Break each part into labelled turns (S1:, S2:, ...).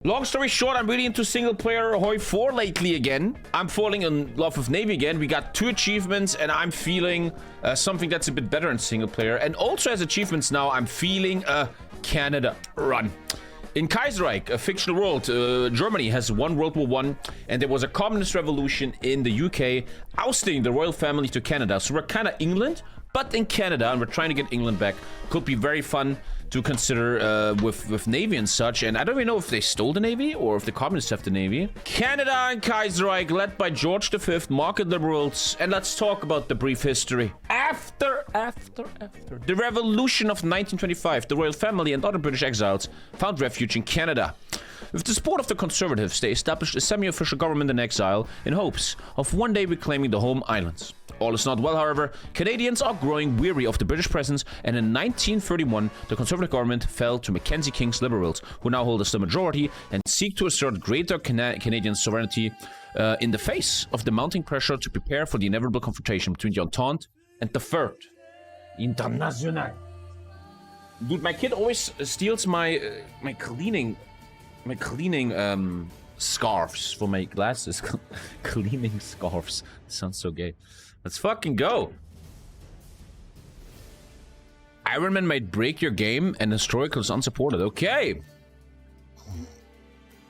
S1: Long story short, I'm really into single player Hoi 4 lately again. I'm falling in love with Navy again. We got 2 achievements and I'm feeling something that's a bit better in single player. And also as achievements now, I'm feeling a Canada run. In Kaiserreich, a fictional world, Germany has won World War I, and there was a communist revolution in the UK, ousting the royal family to Canada. So we're kind of England, but in Canada, and we're trying to get England back. Could be very fun to consider with Navy and such. And I don't even know if they stole the Navy or if the communists have the Navy. Canada and Kaiserreich, led by George V, market liberals. And let's talk about the brief history. After the revolution of 1925, the royal family and other British exiles found refuge in Canada. With the support of the Conservatives, they established a semi-official government in exile in hopes of one day reclaiming the home islands. All is not well, however. Canadians are growing weary of the British presence, and in 1931, the Conservative government fell to Mackenzie King's Liberals, who now hold us the majority and seek to assert greater Canadian sovereignty in the face of the mounting pressure to prepare for the inevitable confrontation between the Entente and the Third International. Dude, my kid always steals my cleaning scarves for my glasses. Cleaning scarves. Sounds so gay. Let's fucking go. Iron Man might break your game and historical is unsupported. Okay.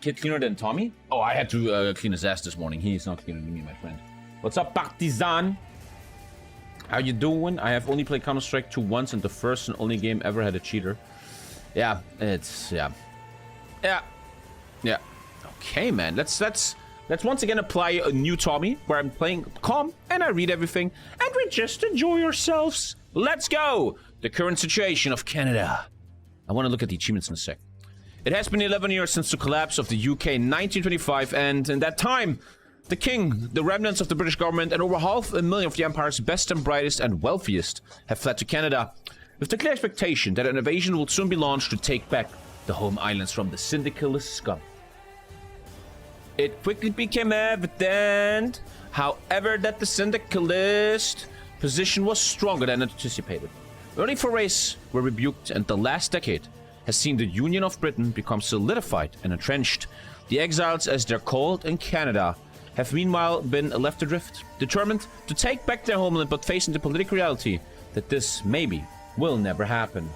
S1: Kid cleaner than Tommy? Oh, I had to clean his ass this morning. He's not cleaner than me, my friend. What's up, Partizan? How you doing? I have only played Counter-Strike 2 once, and the first and only game ever had a cheater. Yeah, it's... Yeah. Okay, man. Let's once again apply a new Tommy, where I'm playing calm, and I read everything, and we just enjoy ourselves. Let's go! The current situation of Canada. I want to look at the achievements in a sec. It has been 11 years since the collapse of the UK in 1925, and in that time, the king, the remnants of the British government, and over 500,000 of the Empire's best and brightest and wealthiest have fled to Canada, with the clear expectation that an invasion will soon be launched to take back the home islands from the syndicalist scum. It quickly became evident, however, that the syndicalist position was stronger than anticipated. Early forays were rebuked, and the last decade has seen the Union of Britain become solidified and entrenched. The exiles, as they're called in Canada, have meanwhile been left adrift, determined to take back their homeland, but facing the political reality that this maybe will never happen.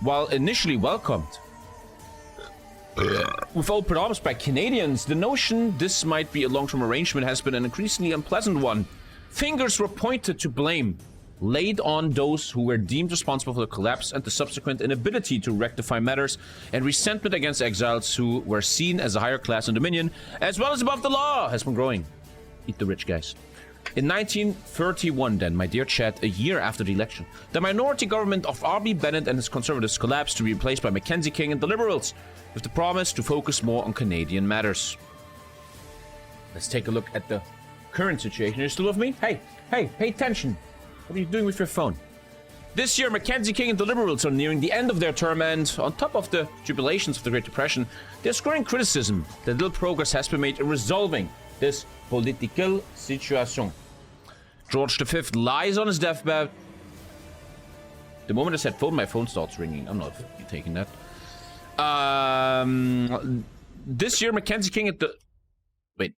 S1: While initially welcomed with open arms by Canadians, the notion this might be a long-term arrangement has been an increasingly unpleasant one. Fingers were pointed to blame, laid on those who were deemed responsible for the collapse and the subsequent inability to rectify matters, and resentment against exiles who were seen as a higher class in Dominion, as well as above the law, has been growing. Eat the rich, guys. In 1931 then, my dear chat, a year after the election, the minority government of R.B. Bennett and his Conservatives collapsed to be replaced by Mackenzie King and the Liberals, with the promise to focus more on Canadian matters. Let's take a look at the current situation. You're still with me? Hey, pay attention. What are you doing with your phone? This year, Mackenzie King and the Liberals are nearing the end of their term, and on top of the tribulations of the Great Depression, there's growing criticism that little progress has been made in resolving this political situation. George V lies on his deathbed. The moment I said phone, my phone starts ringing. I'm not taking that. This year, Mackenzie King and the... Wait.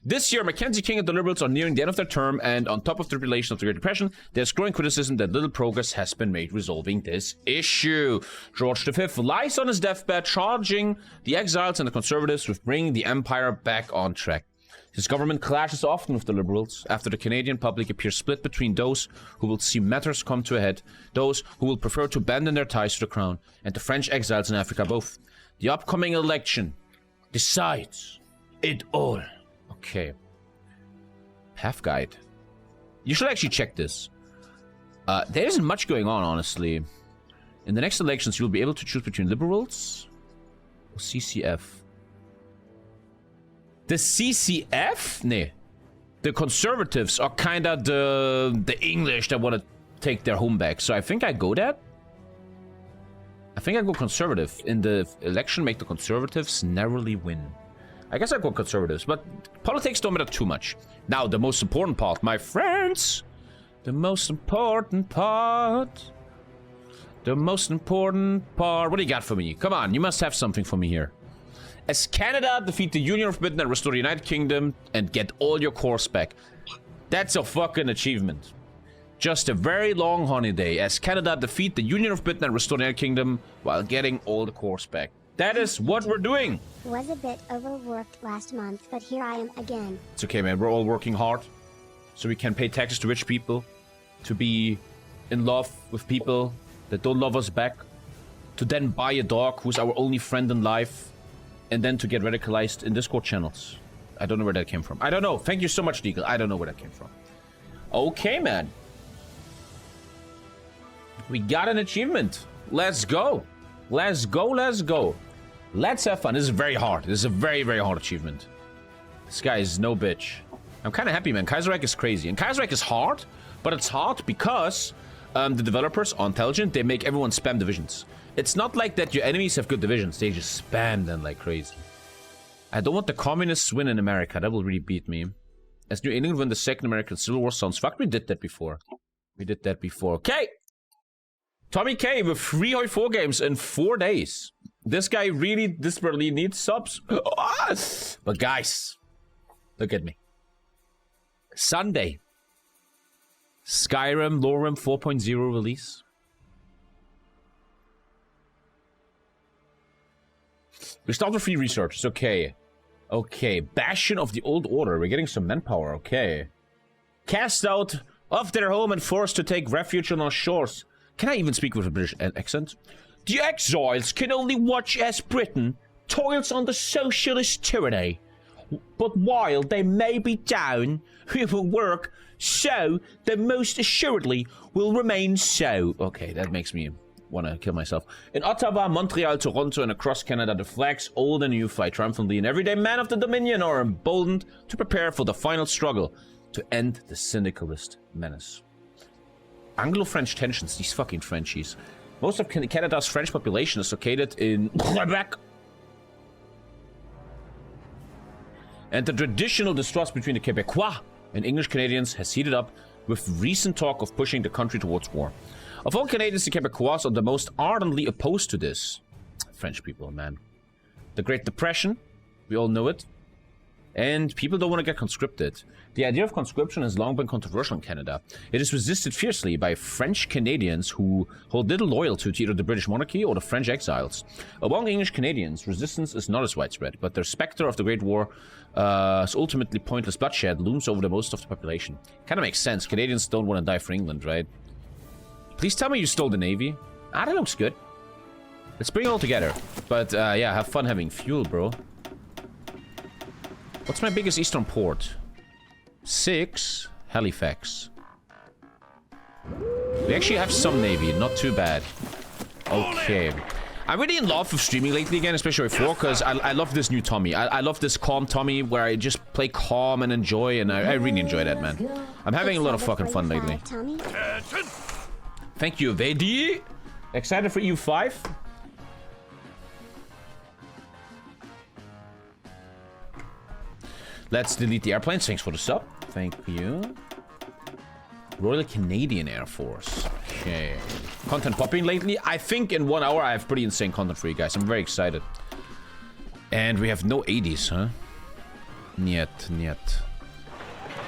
S1: This year, Mackenzie King and the Liberals are nearing the end of their term, and on top of the tribulation of the Great Depression, there's growing criticism that little progress has been made resolving this issue. George V lies on his deathbed, charging the exiles and the Conservatives with bringing the Empire back on track. His government clashes often with the Liberals, after the Canadian public appears split between those who will see matters come to a head, those who will prefer to abandon their ties to the crown, and the French exiles in Africa both. The upcoming election decides it all. Okay. Path guide. You should actually check this. There isn't much going on, honestly. In the next elections, you'll be able to choose between Liberals or CCF. The CCF? Nah. The Conservatives are kind of the English that want to take their home back. So I think I go that. I think I go Conservative. In the election, make the Conservatives narrowly win. I guess I go Conservatives, but politics don't matter too much. Now, the most important part, my friends. The most important part. The most important part. What do you got for me? Come on, you must have something for me here. As Canada, defeat the Union of Britain and restore the United Kingdom and get all your cores back. That's a fucking achievement. Just a very long holiday. As Canada, defeat the Union of Britain and restore the United Kingdom while getting all the cores back. That is what we're doing.
S2: Was a bit overworked last month, but here I am again.
S1: It's okay, man. We're all working hard. So we can pay taxes to rich people. To be in love with people that don't love us back. To then buy a dog who's our only friend in life. And then to get radicalized in Discord channels. I don't know where that came from. I don't know. Thank you so much, Deagle. I don't know where that came from. Okay, man. We got an achievement. Let's go. Let's go, let's go. Let's have fun. This is very hard. This is a very, very hard achievement. This guy is no bitch. I'm kind of happy, man. Kaiserreich is crazy. And Kaiserreich is hard, but it's hard because the developers are intelligent. They make everyone spam divisions. It's not like that your enemies have good divisions. They just spam them like crazy. I don't want the communists win in America. That will really beat me. As New England win the Second American Civil War sounds fucked. We did that before. We did that before. Okay. TommyKay with 3 Hoi 4 games in 4 days. This guy really desperately needs subs. But guys, look at me. Sunday. Skyrim, Lorem 4.0 release. We start with free research. It's okay. Okay. Bastion of the Old Order. We're getting some manpower. Okay. Cast out of their home and forced to take refuge on our shores. Can I even speak with a British accent? The exiles can only watch as Britain toils under socialist tyranny. But while they may be down, we will work so they most assuredly will remain so. Okay, that makes me want to kill myself. In Ottawa, Montreal, Toronto, and across Canada, the flags old and new fly triumphantly, and everyday men of the Dominion are emboldened to prepare for the final struggle to end the syndicalist menace. Anglo-French tensions, these fucking Frenchies. Most of Canada's French population is located in Quebec. And the traditional distrust between the Quebecois and English Canadians has heated up with recent talk of pushing the country towards war. Of all Canadians, the Quebecois are the most ardently opposed to this. French people, man. The Great Depression, we all know it. And people don't want to get conscripted. The idea of conscription has long been controversial in Canada. It is resisted fiercely by French Canadians who hold little loyalty to either the British monarchy or the French exiles. Among English Canadians, resistance is not as widespread, but the specter of the Great War's ultimately pointless bloodshed looms over the most of the population. Kind of makes sense. Canadians don't want to die for England, right? Please tell me you stole the Navy. Ah, that looks good. Let's bring it all together. But yeah, have fun having fuel, bro. What's my biggest eastern port? 6. Halifax. We actually have some navy, not too bad. Okay. I'm really in love with streaming lately again, especially with 4, because I love this new Tommy. I love this calm Tommy where I just play calm and enjoy, and I really enjoy that, man. I'm having a lot of fucking fun lately. Thank you, VOD. Excited for EU5? Let's delete the airplanes. Thanks for the sub. Thank you. Royal Canadian Air Force. Okay. Content popping lately. I think in 1 hour I have pretty insane content for you guys. I'm very excited. And we have no 80s, huh? Niet.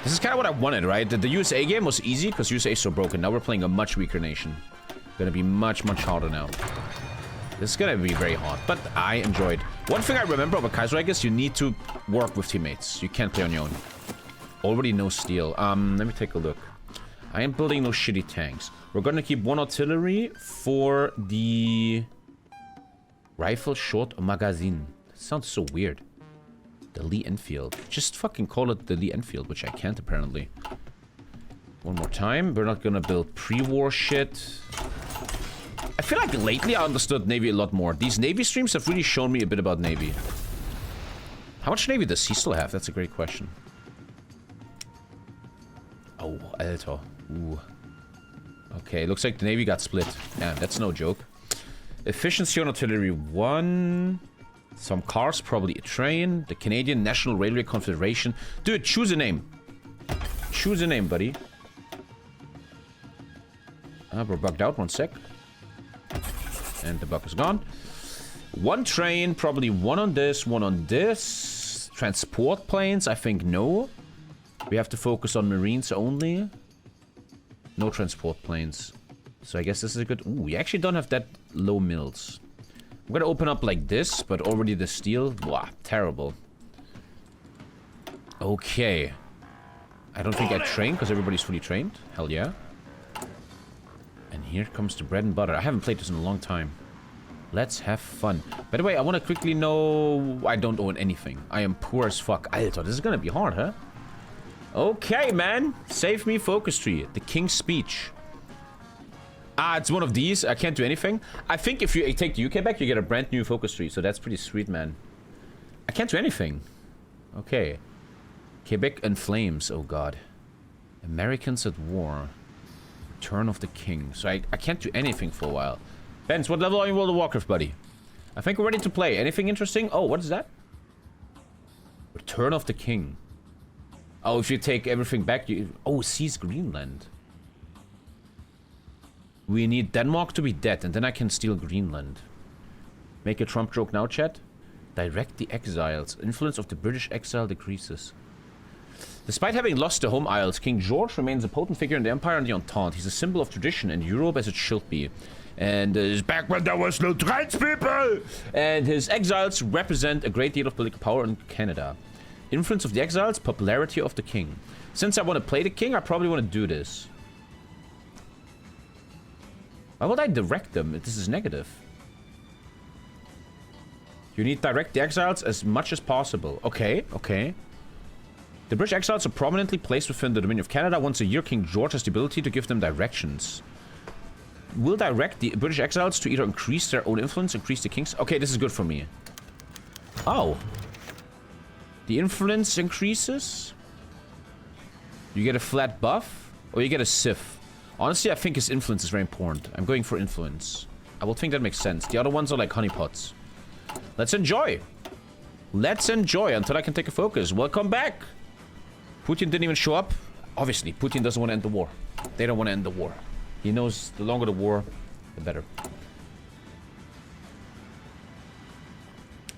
S1: This is kind of what I wanted, right? The USA game was easy because USA is so broken. Now we're playing a much weaker nation. Gonna be much, much harder now. This is gonna be very hard, but I enjoyed. One thing I remember about Kaiserreich is you need to work with teammates. You can't play on your own. Already no steel. Let me take a look. I am building no shitty tanks. We're gonna keep 1 artillery for the rifle short magazine. That sounds so weird. The Lee Enfield. Just fucking call it the Lee Enfield, which I can't apparently. One more time. We're not gonna build pre-war shit. I feel like lately I understood Navy a lot more. These Navy streams have really shown me a bit about Navy. How much Navy does he still have? That's a great question. Oh, Alter. Ooh. Okay, looks like the Navy got split. Yeah, that's no joke. Efficiency on artillery 1. Some cars, probably a train. The Canadian National Railway Confederation. Dude, choose a name. Choose a name, buddy. We're bugged out. 1 sec. And the buck is gone. One train, probably one on this, one on this. Transport planes, I think no. We have to focus on marines only. No transport planes. So I guess this is a good... Ooh, we actually don't have that low mills. I'm gonna open up like this, but already the steel... Wow, terrible. Okay. I don't think I trained, because everybody's fully trained. Hell yeah. And here comes the bread and butter. I haven't played this in a long time. Let's have fun. By the way, I want to quickly know... I don't own anything. I am poor as fuck. Alter, this is gonna be hard, huh? Okay, man. Save me focus tree. The king's speech. Ah, it's one of these. I can't do anything. I think if you take the UK back, you get a brand new focus tree. So that's pretty sweet, man. I can't do anything. Okay. Quebec in flames. Oh, God. Americans at war. Return of the king. So I can't do anything for a while. Benz, what level are you in World of Warcraft, buddy? I think we're ready to play. Anything interesting? Oh, what is that? Return of the king. Oh, if you take everything back, you... Oh, seize Greenland. We need Denmark to be dead, and then I can steal Greenland. Make a Trump joke now, chat. Direct the exiles. Influence of the British exile decreases. Despite having lost the home isles, King George remains a potent figure in the Empire and the Entente. He's a symbol of tradition in Europe as it should be. And he's back when there was no tradespeople! And his exiles represent a great deal of political power in Canada. Influence of the exiles, popularity of the king. Since I want to play the king, I probably want to do this. Why would I direct them if this is negative? You need direct the exiles as much as possible. Okay, okay. The British exiles are prominently placed within the Dominion of Canada. Once a year, King George has the ability to give them directions. Will direct the British exiles to either increase their own influence, increase the king's... Okay, this is good for me. Oh. The influence increases. You get a flat buff, or you get a Sith. Honestly, I think his influence is very important. I'm going for influence. I will think that makes sense. The other ones are like honeypots. Let's enjoy. Let's enjoy until I can take a focus. Welcome back. Putin didn't even show up. Obviously, Putin doesn't want to end the war. They don't want to end the war. He knows the longer the war, the better.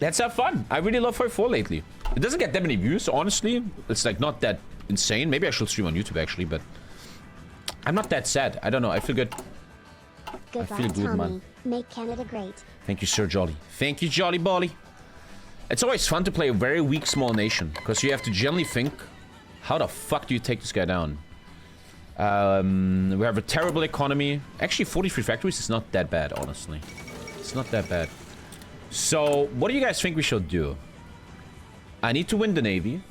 S1: Let's have fun. I really love 4 lately. It doesn't get that many views, honestly. It's like not that insane. Maybe I should stream on YouTube actually, but I'm not that sad. I don't know. I feel good.
S2: Goodbye,
S1: I feel good,
S2: Tommy.
S1: man.
S2: Make Canada great.
S1: Thank you, Sir Jolly. Thank you, Jolly Bolly. It's always fun to play a very weak small nation, because you have to generally think, how the fuck do you take this guy down? We have a terrible economy. Actually, 43 factories is not that bad, honestly. It's not that bad. So, what do you guys think we should do? I need to win the Navy.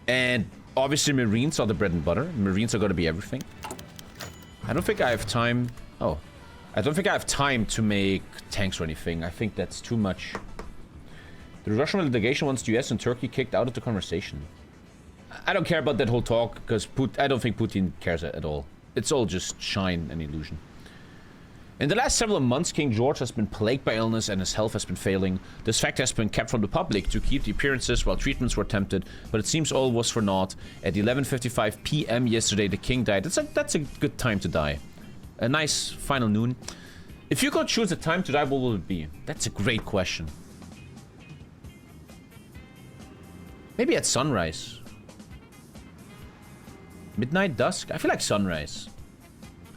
S1: And obviously, Marines are the bread and butter. Marines are going to be everything. I don't think I have time... Oh. I don't think I have time to make tanks or anything. I think that's too much. The Russian delegation wants the US and Turkey kicked out of the conversation. I don't care about that whole talk, because I don't think Putin cares at all. It's all just shine and illusion. In the last several months, King George has been plagued by illness and his health has been failing. This fact has been kept from the public to keep the appearances while treatments were attempted, but it seems all was for naught. At 11:55 p.m. yesterday, the king died. That's a good time to die. A nice final noon. If you could choose a time to die, what will it be? That's a great question. Maybe at sunrise. Midnight, dusk? I feel like sunrise.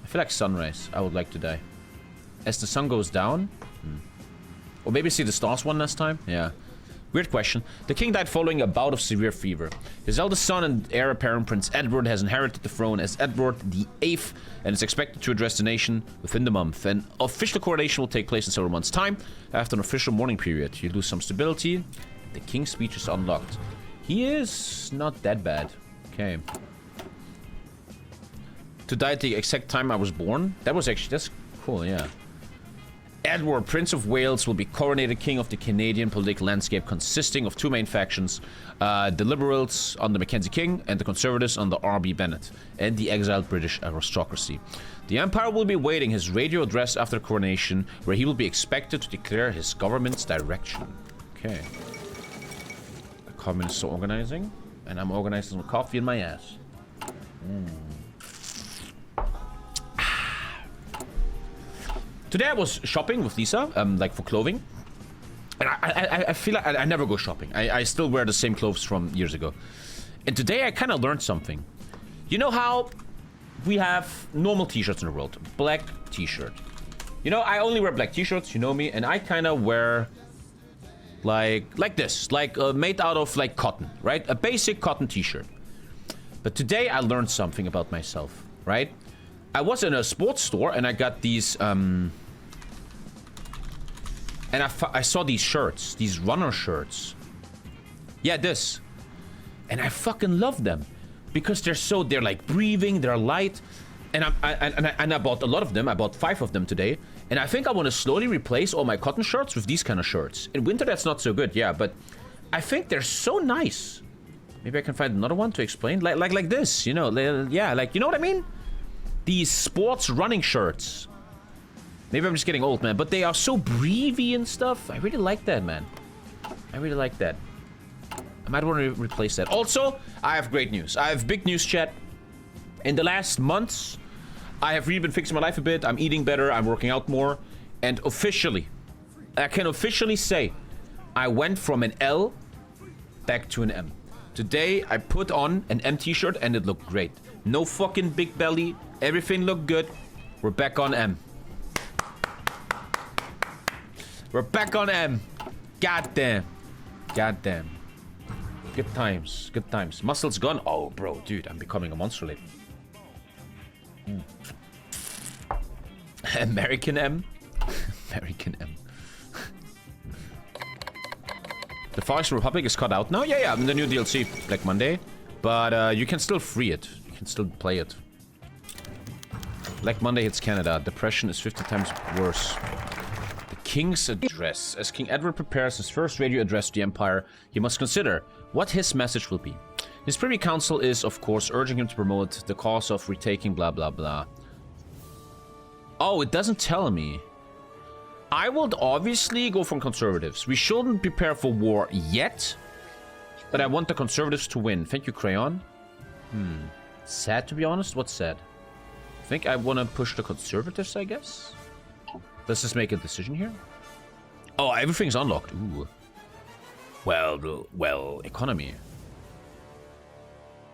S1: I feel like sunrise. I would like to die. As the sun goes down? Or maybe see the stars one last time? Yeah. Weird question. The king died following a bout of severe fever. His eldest son and heir apparent Prince Edward has inherited the throne as Edward VIII and is expected to address the nation within the month. An official coronation will take place in several months' time. After an official mourning period, you lose some stability. The king's speech is unlocked. He is not that bad. Okay. To die at the exact time I was born? That's cool, yeah. Edward, Prince of Wales, will be coronated king of the Canadian political landscape, consisting of two main factions, the Liberals under Mackenzie King and the Conservatives under R.B. Bennett, and the exiled British aristocracy. The Empire will be waiting his radio address after the coronation, where he will be expected to declare his government's direction. Okay. The communists are organizing, and I'm organizing with coffee in my ass. Today I was shopping with Lisa, like for clothing. And I feel like I never go shopping. I still wear the same clothes from years ago. And today I kind of learned something. You know how we have normal t-shirts in the world? Black t-shirt. You know, I only wear black t-shirts, you know me, and I kind of wear like this, like made out of like cotton, right? A basic cotton t-shirt. But today I learned something about myself, right? I was in a sports store and I got these, and I saw these shirts, these runner shirts. Yeah, this. And I fucking love them because they're like breathing, they're light. And I bought a lot of them. I bought 5 of them today. And I think I want to slowly replace all my cotton shirts with these kind of shirts. In winter, that's not so good, yeah, but I think they're so nice. Maybe I can find another one to explain. Like this, you know, yeah, like, you know what I mean? These sports running shirts. Maybe I'm just getting old, man, but they are so breathy and stuff. I really like that, man. I really like that. I might want to replace that. Also, I have great news. I have big news, chat. In the last months, I have really been fixing my life a bit. I'm eating better. I'm working out more. And officially, I can officially say, I went from an L back to an M. Today, I put on an M t-shirt and it looked great. No fucking big belly. Everything looked good. We're back on M. We're back on M. Goddamn. Goddamn. Good times. Good times. Muscles gone. Oh, bro, dude, I'm becoming a monster lately. American M? American M. The Forest Republic is cut out now? Yeah, in the new DLC, Black Monday. But you can still free it. You can still play it. Black Monday hits Canada. Depression is 50 times worse. The King's Address. As King Edward prepares his first radio address to the Empire, he must consider what his message will be. His Privy Council is, of course, urging him to promote the cause of retaking blah blah blah. Oh, it doesn't tell me. I would obviously go from conservatives. We shouldn't prepare for war yet, but I want the conservatives to win. Thank you, Crayon. Sad, to be honest. What's sad? I think I want to push the conservatives, I guess. Let's just make a decision here. Oh, everything's unlocked. Ooh. Well, economy.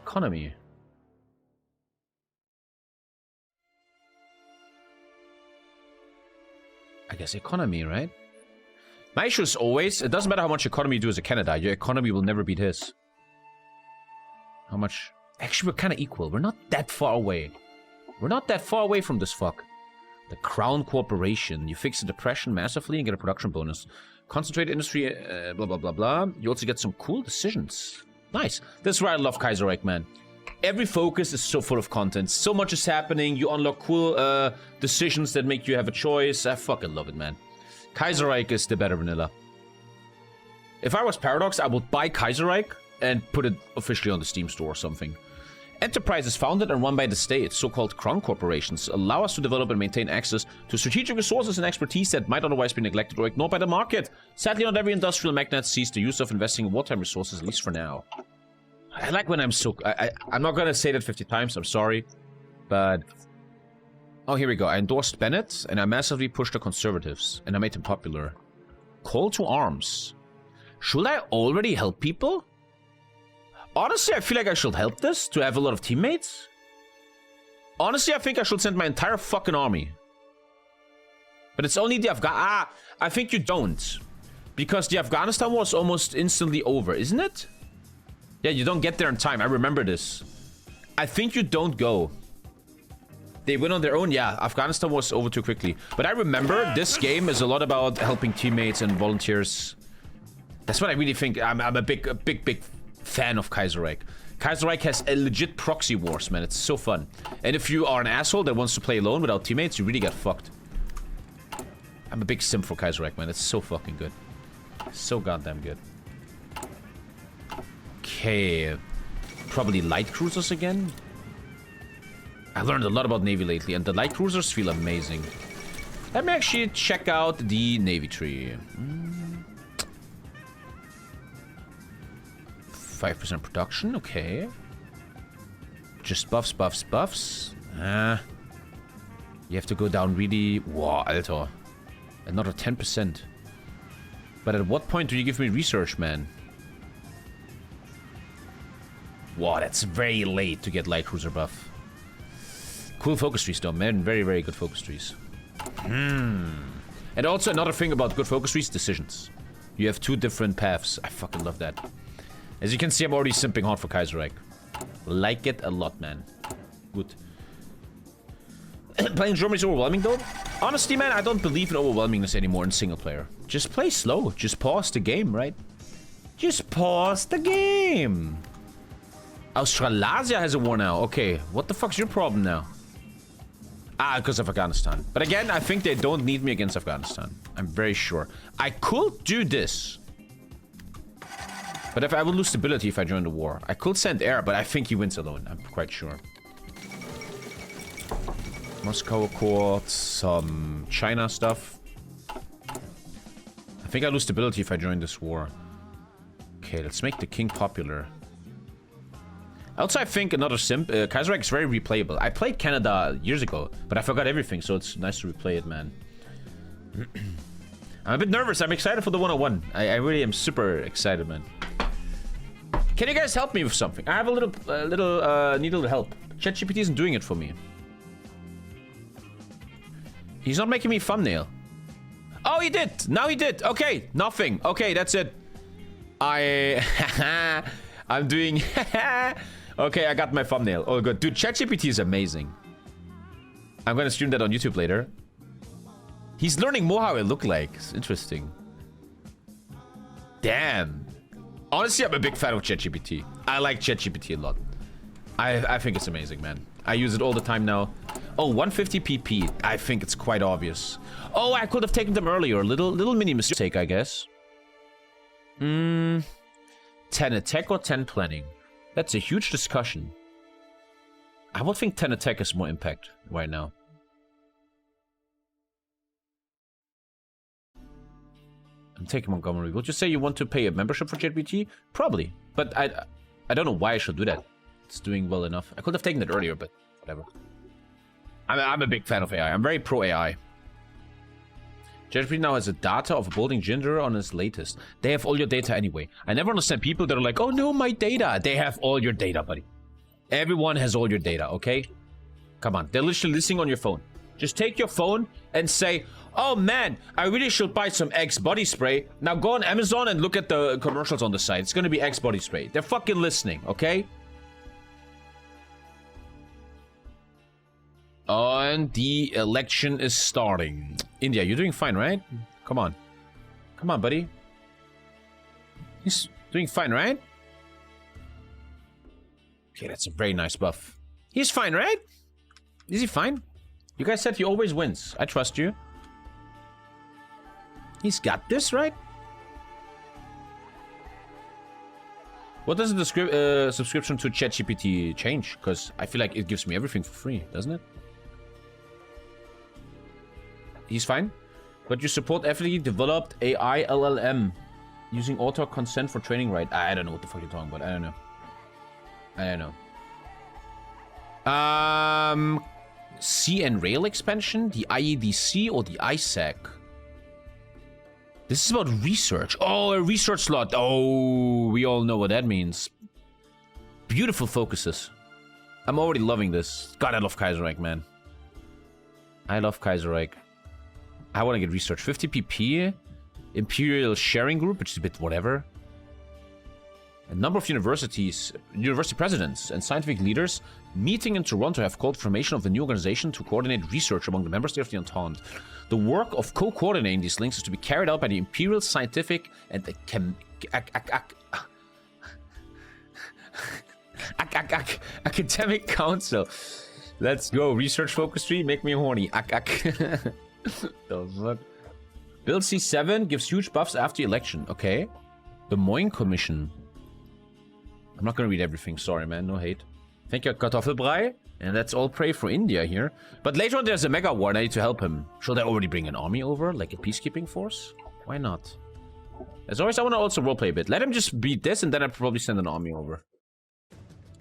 S1: Economy. I guess economy, right? My issue is always, it doesn't matter how much economy you do as a Canada, your economy will never beat his. How much? Actually, we're kind of equal. We're not that far away. We're not that far away from this fuck. The Crown Corporation. You fix the depression massively and get a production bonus. Concentrated industry, blah, blah, blah, blah. You also get some cool decisions. Nice. This is why I love Kaiserreich, man. Every focus is so full of content. So much is happening. You unlock cool decisions that make you have a choice. I fucking love it, man. Kaiserreich is the better vanilla. If I was Paradox, I would buy Kaiserreich and put it officially on the Steam store or something. Enterprises founded and run by the state, so-called crown corporations, allow us to develop and maintain access to strategic resources and expertise that might otherwise be neglected or ignored by the market. Sadly, not every industrial magnate sees the use of investing in wartime resources, at least for now. I like when I'm so... I'm not gonna say that 50 times, I'm sorry. But... Oh, here we go. I endorsed Bennett, and I massively pushed the conservatives, and I made him popular. Call to arms. Should I already help people? Honestly, I feel like I should help this to have a lot of teammates. Honestly, I think I should send my entire fucking army. But it's only the I think you don't. Because the Afghanistan war is almost instantly over, isn't it? Yeah, you don't get there in time. I remember this. I think you don't go. They win on their own. Yeah, Afghanistan was over too quickly. But I remember this game is a lot about helping teammates and volunteers. That's what I really think. I'm a big fan of Kaiserreich. Kaiserreich has a legit proxy wars, man. It's so fun. And if you are an asshole that wants to play alone without teammates, you really get fucked. I'm a big simp for Kaiserreich, man. It's so fucking good. So goddamn good. Okay. Probably light cruisers again. I learned a lot about Navy lately, and the light cruisers feel amazing. Let me actually check out the Navy tree. 5% production, okay. Just buffs. You have to go down really... Wow, Alter. Another 10%. But at what point do you give me research, man? Wow, that's very late to get light cruiser buff. Cool focus trees though, man. Very, very good focus trees. And also another thing about good focus trees, decisions. You have 2 different paths. I fucking love that. As you can see, I'm already simping hard for Kaiserreich. Like it a lot, man. Good. Playing Germany is overwhelming though. Honestly, man, I don't believe in overwhelmingness anymore in single player. Just play slow. Just pause the game, right? Just pause the game. Australasia has a war now. Okay, what the fuck's your problem now? Ah, because of Afghanistan. But again, I think they don't need me against Afghanistan. I'm very sure. I could do this. But if I would lose stability if I join the war. I could send air, but I think he wins alone. I'm quite sure. Moscow Accord, some China stuff. I think I lose stability if I join this war. Okay, let's make the king popular. Also, I think another simp, Kaiserreich is very replayable. I played Canada years ago, but I forgot everything, so it's nice to replay it, man. I'm a bit nervous. I'm excited for the 101. I really am super excited, man. Can you guys help me with something? I have a little need a little help. ChatGPT isn't doing it for me. He's not making me thumbnail. Oh, he did. Now he did. Okay, nothing. Okay, that's it. I'm doing... Okay, I got my thumbnail. Oh, good. Dude, ChatGPT is amazing. I'm gonna stream that on YouTube later. He's learning more how I look like. It's interesting. Damn. Honestly, I'm a big fan of ChatGPT. I like ChatGPT a lot. I think it's amazing, man. I use it all the time now. Oh, 150 PP. I think it's quite obvious. Oh, I could have taken them earlier. Little mini mistake, I guess. 10 attack or 10 planning? That's a huge discussion. I would think 10 attack has more impact right now. I'm taking Montgomery. Would you say you want to pay a membership for ChatGPT? Probably. But I don't know why I should do that. It's doing well enough. I could have taken it earlier, but whatever. I'm a big fan of AI. I'm very pro AI. ChatGPT now has a data of a building gender on its latest. They have all your data anyway. I never understand people that are like, oh no, my data. They have all your data, buddy. Everyone has all your data, okay? Come on. They're literally listening on your phone. Just take your phone and say, oh man, I really should buy some X body spray. Now go on Amazon and look at the commercials on the site. It's gonna be X body spray. They're fucking listening, okay? And the election is starting. India, you're doing fine, right? Come on. Come on, buddy. He's doing fine, right? Okay, that's a very nice buff. He's fine, right? Is he fine? You guys said he always wins. I trust you. He's got this, right? What does the subscription to ChatGPT change? Because I feel like it gives me everything for free, doesn't it? He's fine. But you support FD developed AI LLM using auto consent for training, right? I don't know what the fuck you're talking about. I don't know. I don't know. Sea and rail expansion? The IEDC or the ISAC? This is about research. Oh, a research slot. Oh, we all know what that means. Beautiful focuses. I'm already loving this. God, I love Kaiserreich, man. I love Kaiserreich. I want to get research. 50 PP. Imperial Sharing Group, which is a bit whatever. A number of university presidents and scientific leaders meeting in Toronto have called for formation of the new organization to coordinate research among the member states of the Entente. The work of co-coordinating these links is to be carried out by the Imperial Scientific and Academic Council. Let's go. Research focus tree, make me horny. The fuck? Bill C7 gives huge buffs after election. Okay. The Moines Commission. I'm not gonna read everything. Sorry, man. No hate. Thank you, Kartoffelbrei. And let's all pray for India here. But later on, there's a mega war and I need to help him. Should I already bring an army over? Like a peacekeeping force? Why not? As always, I want to also roleplay a bit. Let him just beat this and then I'll probably send an army over.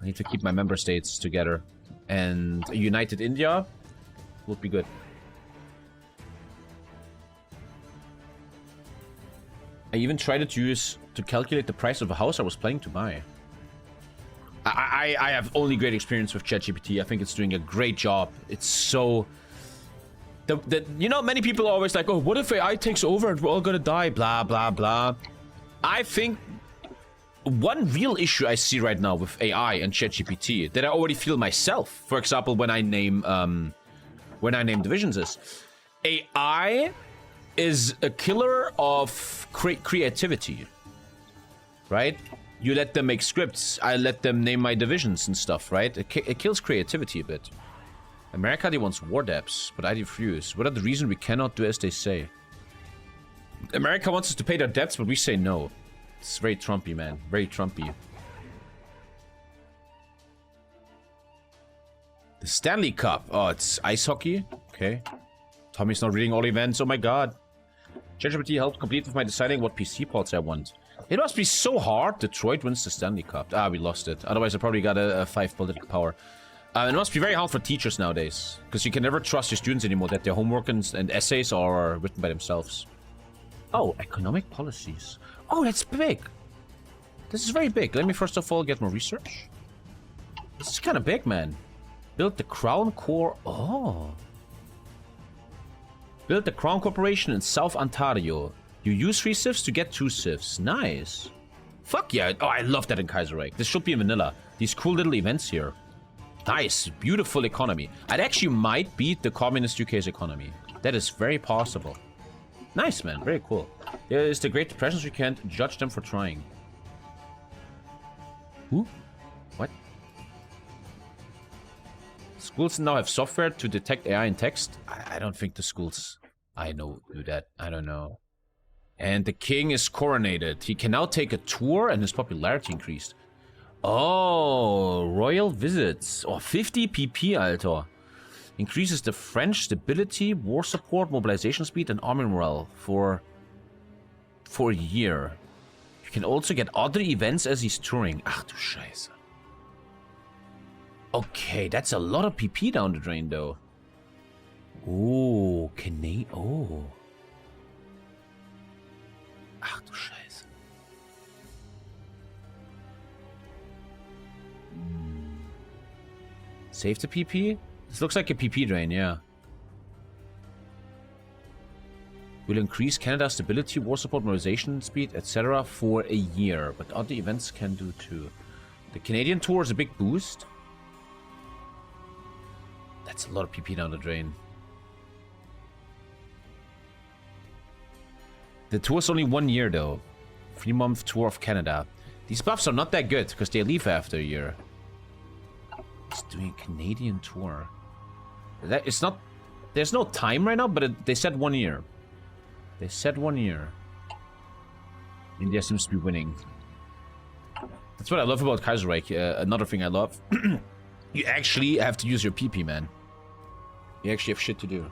S1: I need to keep my member states together. And a united India would be good. I even tried it to calculate the price of a house I was planning to buy. I have only great experience with ChatGPT. I think it's doing a great job. It's so... you know, many people are always like, oh, what if AI takes over and we're all gonna die? Blah, blah, blah. I think one real issue I see right now with AI and ChatGPT that I already feel myself, for example, when I name divisions is, AI is a killer of creativity, right? You let them make scripts, I let them name my divisions and stuff, right? It kills creativity a bit. America, they wants war debts, but I refuse. What are the reasons we cannot do as they say? America wants us to pay their debts, but we say no. It's very Trumpy, man. Very Trumpy. The Stanley Cup. Oh, it's ice hockey? Okay. Tommy's not reading all events. Oh my god. ChatGPT helped complete with my deciding what PC ports I want. It must be so hard. Detroit wins the Stanley Cup. Ah, we lost it. Otherwise, I probably got a 5 political power. It must be very hard for teachers nowadays. Because you can never trust your students anymore that their homework and essays are written by themselves. Oh, economic policies. Oh, that's big. This is very big. Let me first of all get more research. This is kind of big, man. Build the Crown Corps. Oh. Build the Crown Corporation in South Ontario. You use 3 civs to get 2 civs. Nice. Fuck yeah. Oh, I love that in Kaiserreich. This should be in vanilla. These cool little events here. Nice. Beautiful economy. I'd actually might beat the communist UK's economy. That is very possible. Nice, man. Very cool. There is the Great Depressions. We can't judge them for trying. Who? What? Schools now have software to detect AI in text? I don't think the schools I know do that. I don't know. And the king is coronated. He can now take a tour and his popularity increased. Oh, royal visits. Oh, 50 PP, Alter. Increases the French stability, war support, mobilization speed, and army morale for a year. You can also get other events as he's touring. Ach du Scheiße. Okay, that's a lot of PP down the drain, though. Oh, oh. Ach du Scheiße. Save the PP? This looks like a PP drain, yeah. Will increase Canada's stability, war support, mobilization speed, etc. for a year, but other events can do too. The Canadian tour is a big boost. That's a lot of PP down the drain. The tour is only 1 year though. 3-month tour of Canada. These buffs are not that good because they leave after a year. It's doing a Canadian tour. That it's not. There's no time right now, but they said 1 year. They said 1 year. India seems to be winning. That's what I love about Kaiserreich. Another thing I love. You actually have to use your PP, man. You actually have shit to do.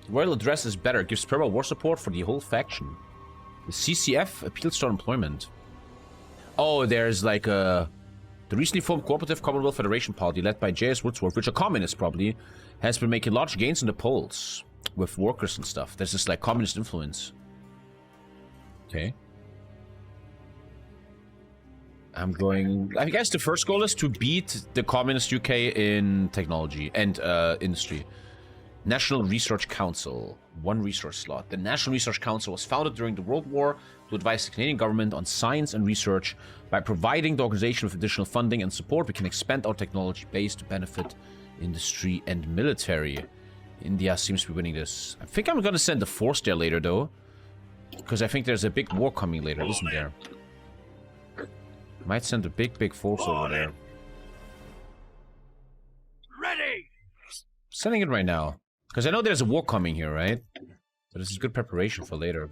S1: Royal address is better. Gives purple war support for the whole faction. The CCF appeals to unemployment. Oh, there's like a... The recently formed Cooperative Commonwealth Federation Party, led by J.S. Woodsworth, which are communists probably, has been making large gains in the polls with workers and stuff. There's this like communist influence. Okay. I'm going... I guess the first goal is to beat the communist UK in technology and industry. National Research Council. 1 research slot. The National Research Council was founded during the World War to advise the Canadian government on science and research. By providing the organization with additional funding and support, we can expand our technology base to benefit industry and military. India seems to be winning this. I think I'm gonna send a force there later, though. Because I think there's a big war coming later, isn't there? Might send a big force over there.
S3: Ready!
S1: Sending it right now. Because I know there's a war coming here, right? So this is good preparation for later.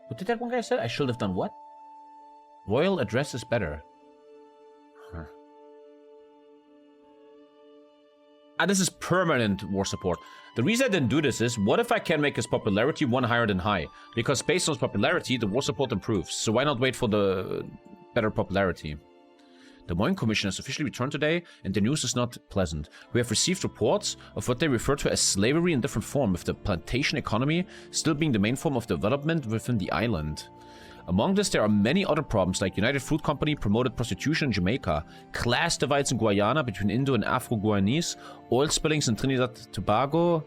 S1: What did that one guy say? I should have done what? Royal address is better. Huh. Ah, this is permanent war support. The reason I didn't do this is, what if I can make his popularity 1 higher than high? Because based on his popularity, the war support improves. So why not wait for the better popularity? The Moyne Commission has officially returned today, and the news is not pleasant. We have received reports of what they refer to as slavery in different form, with the plantation economy still being the main form of development within the island. Among this, there are many other problems, like United Fruit Company promoted prostitution in Jamaica, class divides in Guyana between Indo and Afro-Guyanese, oil spillings in Trinidad and Tobago.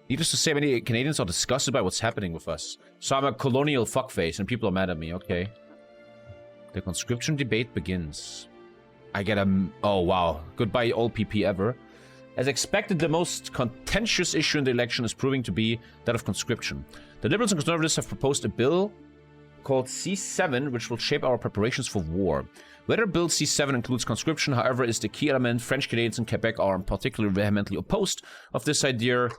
S1: Needless to say, many Canadians are disgusted by what's happening with us. So I'm a colonial fuckface, and people are mad at me, okay. The conscription debate begins. I get a... Oh, wow. Goodbye, all PP ever. As expected, the most contentious issue in the election is proving to be that of conscription. The Liberals and Conservatives have proposed a bill called C7, which will shape our preparations for war. Whether Bill C7 includes conscription, however, is the key element. French Canadians in Quebec are particularly vehemently opposed of this idea.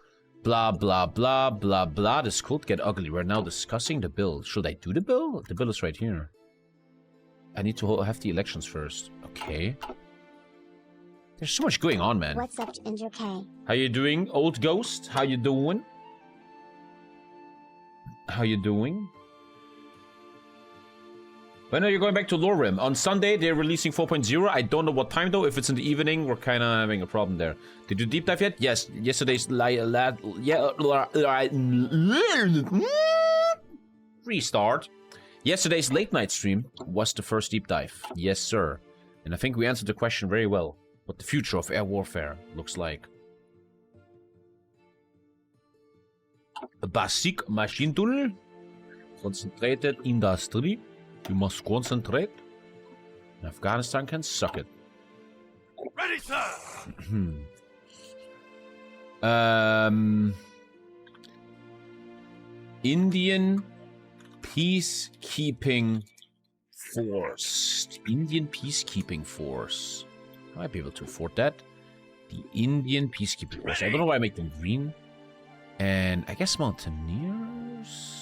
S1: Blah, blah, blah, blah, blah. This could get ugly. We're now discussing the bill. Should I do the bill? The bill is right here. I need to have the elections first. Okay. There's so much going on, man.
S2: What's up, Ginger K?
S1: How you doing, old ghost? How you doing? How you doing? When are you going back to Lorim? On Sunday, they're releasing 4.0. I don't know what time, though. If it's in the evening, we're kind of having a problem there. Did you deep dive yet? Yes. Yesterday's... Restart. Yesterday's late night stream was the first deep dive. Yes, sir. And I think we answered the question very well. What the future of air warfare looks like. A basic machine tool. Concentrated industry. You must concentrate. Afghanistan can suck it.
S3: Ready, sir!
S1: Indian Peacekeeping Force. Indian Peacekeeping Force. I might be able to afford that. The Indian Peacekeeping Force. I don't know why I make them green. And I guess Mountaineers?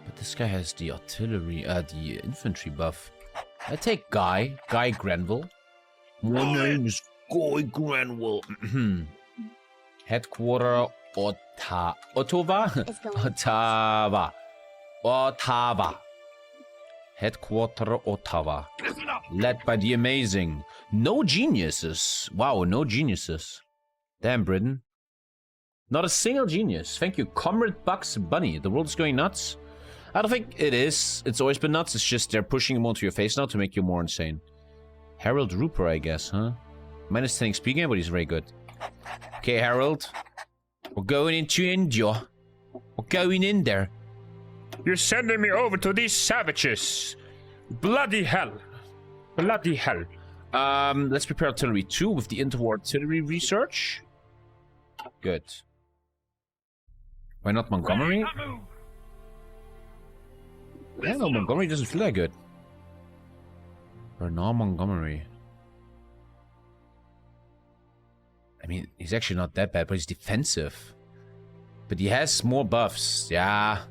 S1: But this guy has the artillery, the infantry buff. I take Guy Granville. My name is Guy Granville. Headquarter Ottawa? Ottawa. Headquarter Ottawa. Led by the amazing. No geniuses. Wow, no geniuses. Damn, Britain. Not a single genius. Thank you, Comrade Bucks Bunny. The world is going nuts. I don't think it is. It's always been nuts. It's just they're pushing them onto your face now to make you more insane. Harold Rooper, I guess, huh? Minus 10 XP game, but he's very good. Okay, Harold. We're going into India. We're going in there.
S4: You're sending me over to these savages. Bloody hell. Bloody hell.
S1: Let's prepare artillery 2 with the interwar artillery research. Good. Why not Montgomery? Yeah, no, Montgomery doesn't feel that good. Bernard Montgomery. I mean, he's actually not that bad, but he's defensive. But he has more buffs. Yeah.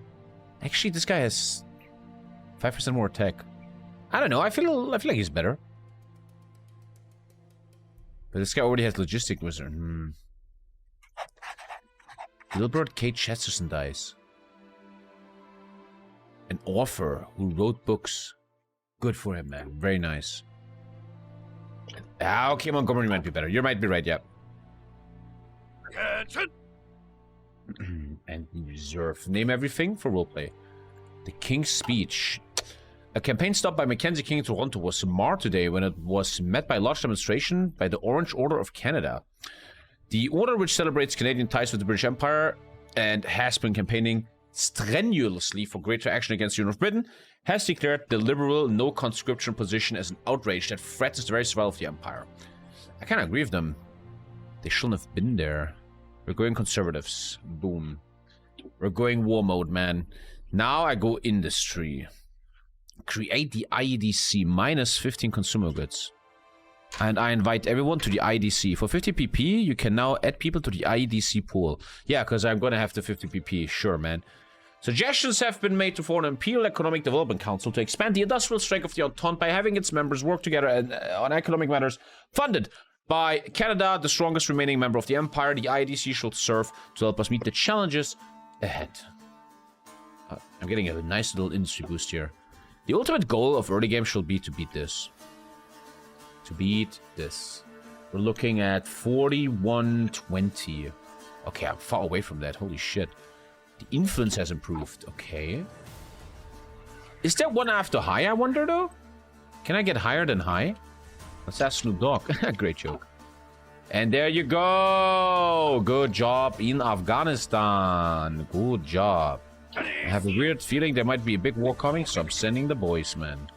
S1: Actually, this guy has 5% more attack. I don't know. I feel like he's better. But this guy already has logistic wizard. Gilbert K. Chesterton dies. An author who wrote books. Good for him, man. Very nice. Ah, okay, Montgomery might be better. You might be right, yeah.
S3: Attention!
S1: And reserve. Name everything for roleplay. The King's Speech. A campaign stopped by Mackenzie King in Toronto was marred today when it was met by a large demonstration by the Orange Order of Canada. The order, which celebrates Canadian ties with the British Empire and has been campaigning strenuously for greater action against the Union of Britain, has declared the liberal no-conscription position as an outrage that threatens the very survival of the Empire. I kind of agree with them. They shouldn't have been there. We're going conservatives. Boom. We're going war mode, man. Now I go industry. Create the IEDC minus 15 consumer goods. And I invite everyone to the IEDC. For 50 PP, you can now add people to the IEDC pool. Yeah, because I'm going to have the 50 PP. Sure, man. Suggestions have been made to form an Imperial Economic Development Council to expand the industrial strength of the Entente by having its members work together on economic matters funded by Canada, the strongest remaining member of the Empire. The IEDC should serve to help us meet the challenges ahead. I'm getting a nice little industry boost here. The ultimate goal of early game should be to beat this. To beat this. We're looking at 41-20. Okay, I'm far away from that. Holy shit. The influence has improved. Okay. Is there one after high, I wonder, though? Can I get higher than high? Let's ask Snoop Dogg. Great joke. And there you go. Good job in Afghanistan. Good job. I have a weird feeling there might be a big war coming, so I'm sending the boys, man.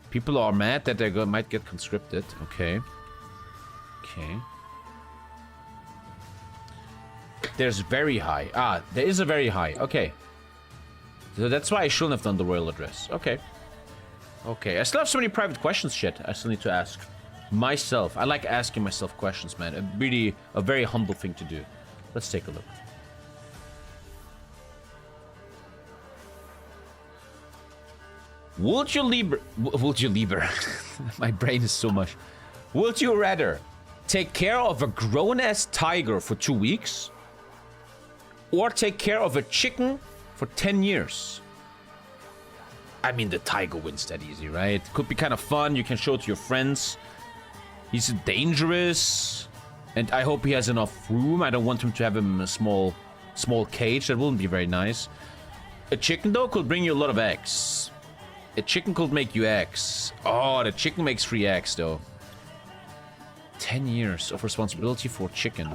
S1: People are mad that they might get conscripted. Okay. Okay. There's very high. Ah, there is a very high. Okay. So that's why I shouldn't have done the royal address. Okay. Okay. I still have so many private questions, shit. I still need to ask myself. I like asking myself questions, man. A very humble thing to do. Let's take a look. Would you lieber... My brain is so much. Would you rather take care of a grown-ass tiger for 2 weeks? Or take care of a chicken for 10 years? I mean, the tiger wins that easy, right? Could be kind of fun. You can show it to your friends. He's dangerous. And I hope he has enough room. I don't want him to have him in a small cage. That wouldn't be very nice. A chicken, though, could bring you a lot of eggs. A chicken could make you eggs. Oh, the chicken makes free eggs, though. 10 years of responsibility for chicken.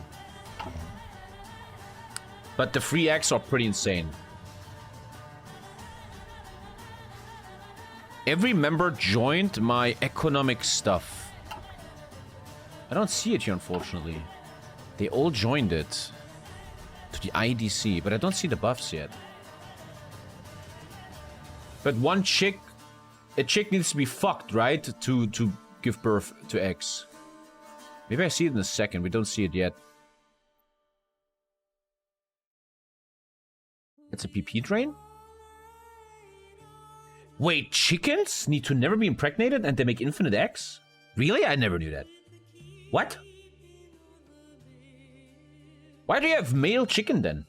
S1: But the free eggs are pretty insane. Every member joined my economic stuff. I don't see it here, unfortunately. They all joined it. To the IDC, but I don't see the buffs yet. But a chick needs to be fucked, right? To give birth to eggs. Maybe I see it in a second. We don't see it yet. It's a PP drain? Wait, chickens need to never be impregnated and they make infinite eggs? Really? I never knew that. What? Why do you have male chicken then?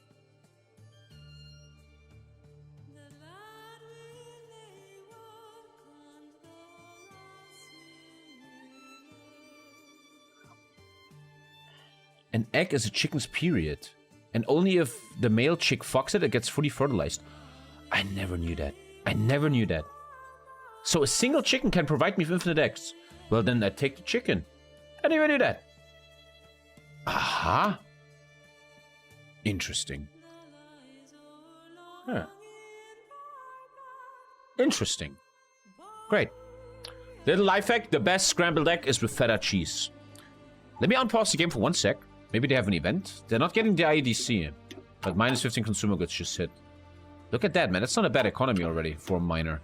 S1: An egg is a chicken's period. And only if the male chick fucks it, it gets fully fertilized. I never knew that. I never knew that. So a single chicken can provide me with infinite eggs. Well, then I take the chicken. I never knew that. Aha. Interesting. Huh. Interesting. Great. Little life hack. The best scrambled egg is with feta cheese. Let me unpause the game for 1 sec. Maybe they have an event. They're not getting the IEDC. But minus 15 consumer goods just hit. Look at that, man. That's not a bad economy already for a miner.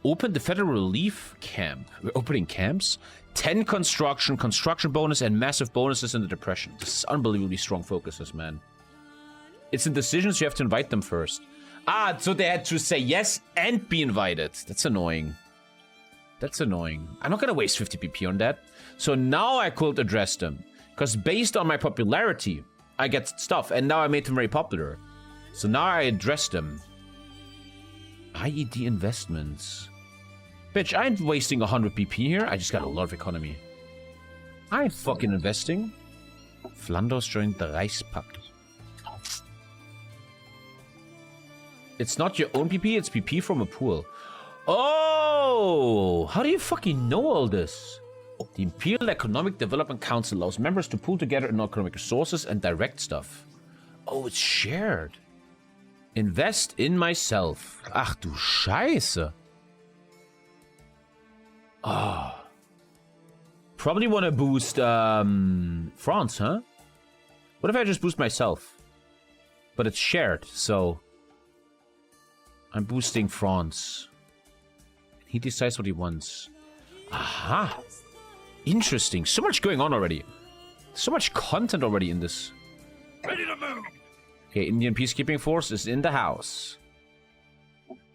S1: Open the Federal Relief Camp. We're opening camps. 10 construction bonus, and massive bonuses in the Depression. This is unbelievably strong focuses, man. It's in decisions, you have to invite them first. Ah, so they had to say yes and be invited. That's annoying. That's annoying. I'm not gonna waste 50 PP on that. So now I could address them. Because based on my popularity, I get stuff. And now I made them very popular. So now I address them. IED investments. Bitch, I ain't wasting 100 PP here. I just got a lot of economy. I ain't fucking investing. Flanders joined the Reichspakt. It's not your own PP, it's PP from a pool. Oh! How do you fucking know all this? The Imperial Economic Development Council allows members to pool together in economic resources and direct stuff. Oh, it's shared. Invest in myself. Ach du Scheiße. Oh. Probably want to boost France, huh? What if I just boost myself? But it's shared, so... I'm boosting France. He decides what he wants. Aha! Interesting. So much going on already. So much content already in this.
S3: Ready to move.
S1: Okay, Indian Peacekeeping Force is in the house.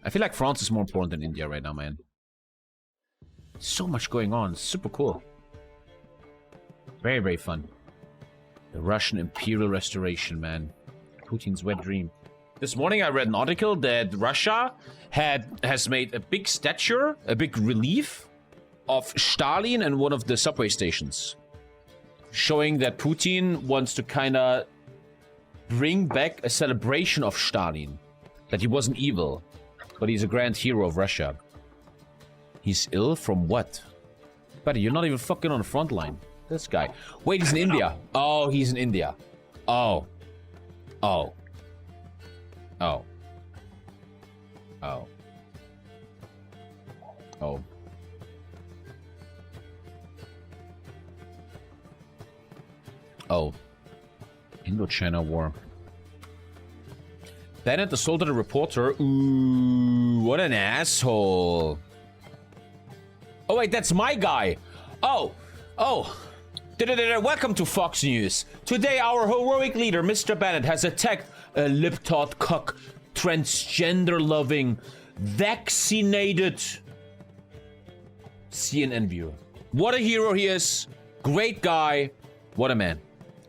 S1: I feel like France is more important than India right now, man. So much going on. Super cool. Very, very fun. The Russian Imperial Restoration, man. Putin's wet dream. This morning I read an article that Russia has made a big statue, a big relief of Stalin in one of the subway stations, showing that Putin wants to kind of bring back a celebration of Stalin, that he wasn't evil, but he's a grand hero of Russia. He's ill from what? Buddy, you're not even fucking on the front line. This guy. Wait, he's in India. Oh, he's in India. Oh. Oh. Oh. Oh. Oh. Oh. Indo-China War. Bennett assaulted a reporter. Ooh, what an asshole. Oh, wait, that's my guy. Oh. Oh. Welcome to Fox News. Today, our heroic leader, Mr. Bennett, has attacked a lip-taught cock, transgender-loving, vaccinated CNN viewer. What a hero he is. Great guy. What a man.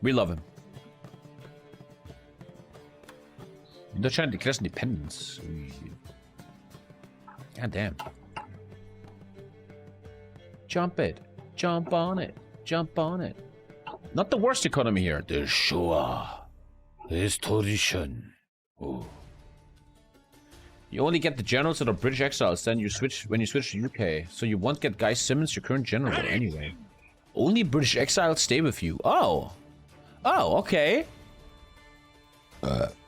S1: We love him. Indochina declares independence. God damn. Jump it. Jump on it. Jump on it. Not the worst economy here. The Shoah is tradition. Oh. You only get the generals that are British exiles, then you switch when you switch to UK. So you won't get Guy Simmons, your current general, anyway. Only British exiles stay with you. Oh. Oh, okay.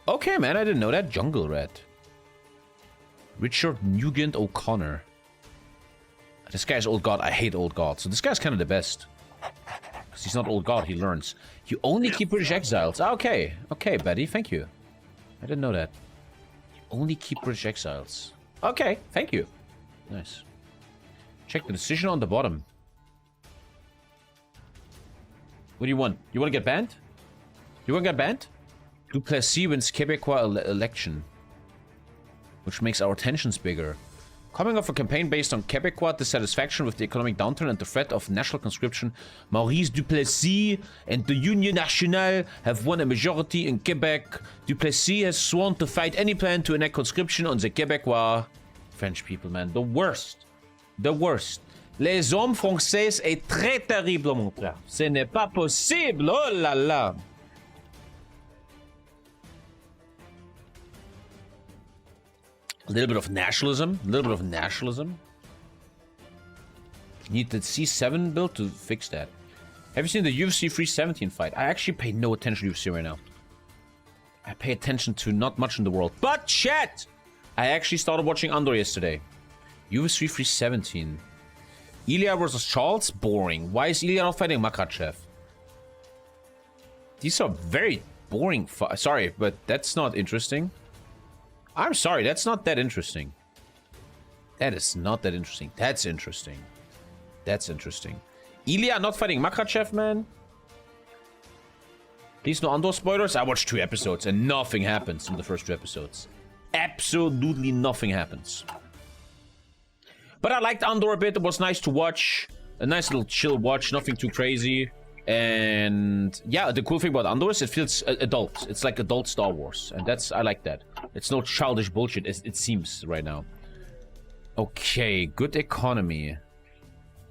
S1: Okay, man, I didn't know that. Jungle Rat. Richard Nugent O'Connor. This guy's old god. I hate old god. So this guy's kind of the best. Because he's not old god, he learns. You only keep British exiles. Okay. Okay, buddy, thank you. I didn't know that. You only keep British exiles. Okay, thank you. Nice. Check the decision on the bottom. What do you want? You want to get banned? You want to get banned? Duplessis wins Quebecois election. Which makes our tensions bigger. Coming off a campaign based on Quebecois dissatisfaction with the economic downturn and the threat of national conscription, Maurice Duplessis and the Union Nationale have won a majority in Quebec. Duplessis has sworn to fight any plan to enact conscription on the Quebecois. French people, man. The worst. The worst. Les hommes français est très terrible, mon frère. Ce n'est pas possible. Oh là là. A little bit of nationalism. A little bit of nationalism. Need the C7 build to fix that. Have you seen the UFC 317 fight? I actually pay no attention to UFC right now. I pay attention to not much in the world. But chat! I actually started watching Andor yesterday. UFC 317. Ilya versus Charles? Boring. Why is Ilya not fighting Makachev? These are very boring. Sorry, but that's not interesting. I'm sorry, that's not that interesting. That is not that interesting. That's interesting. That's interesting. Ilya not fighting Makachev, man? Please no Andor spoilers. I watched 2 episodes and nothing happens in the first 2 episodes. Absolutely nothing happens. But I liked Andor a bit. It was nice to watch. A nice little chill watch. Nothing too crazy. And yeah, the cool thing about Andor is it feels adult. It's like adult Star Wars. And that's, I like that. It's no childish bullshit, it seems right now. Okay, good economy.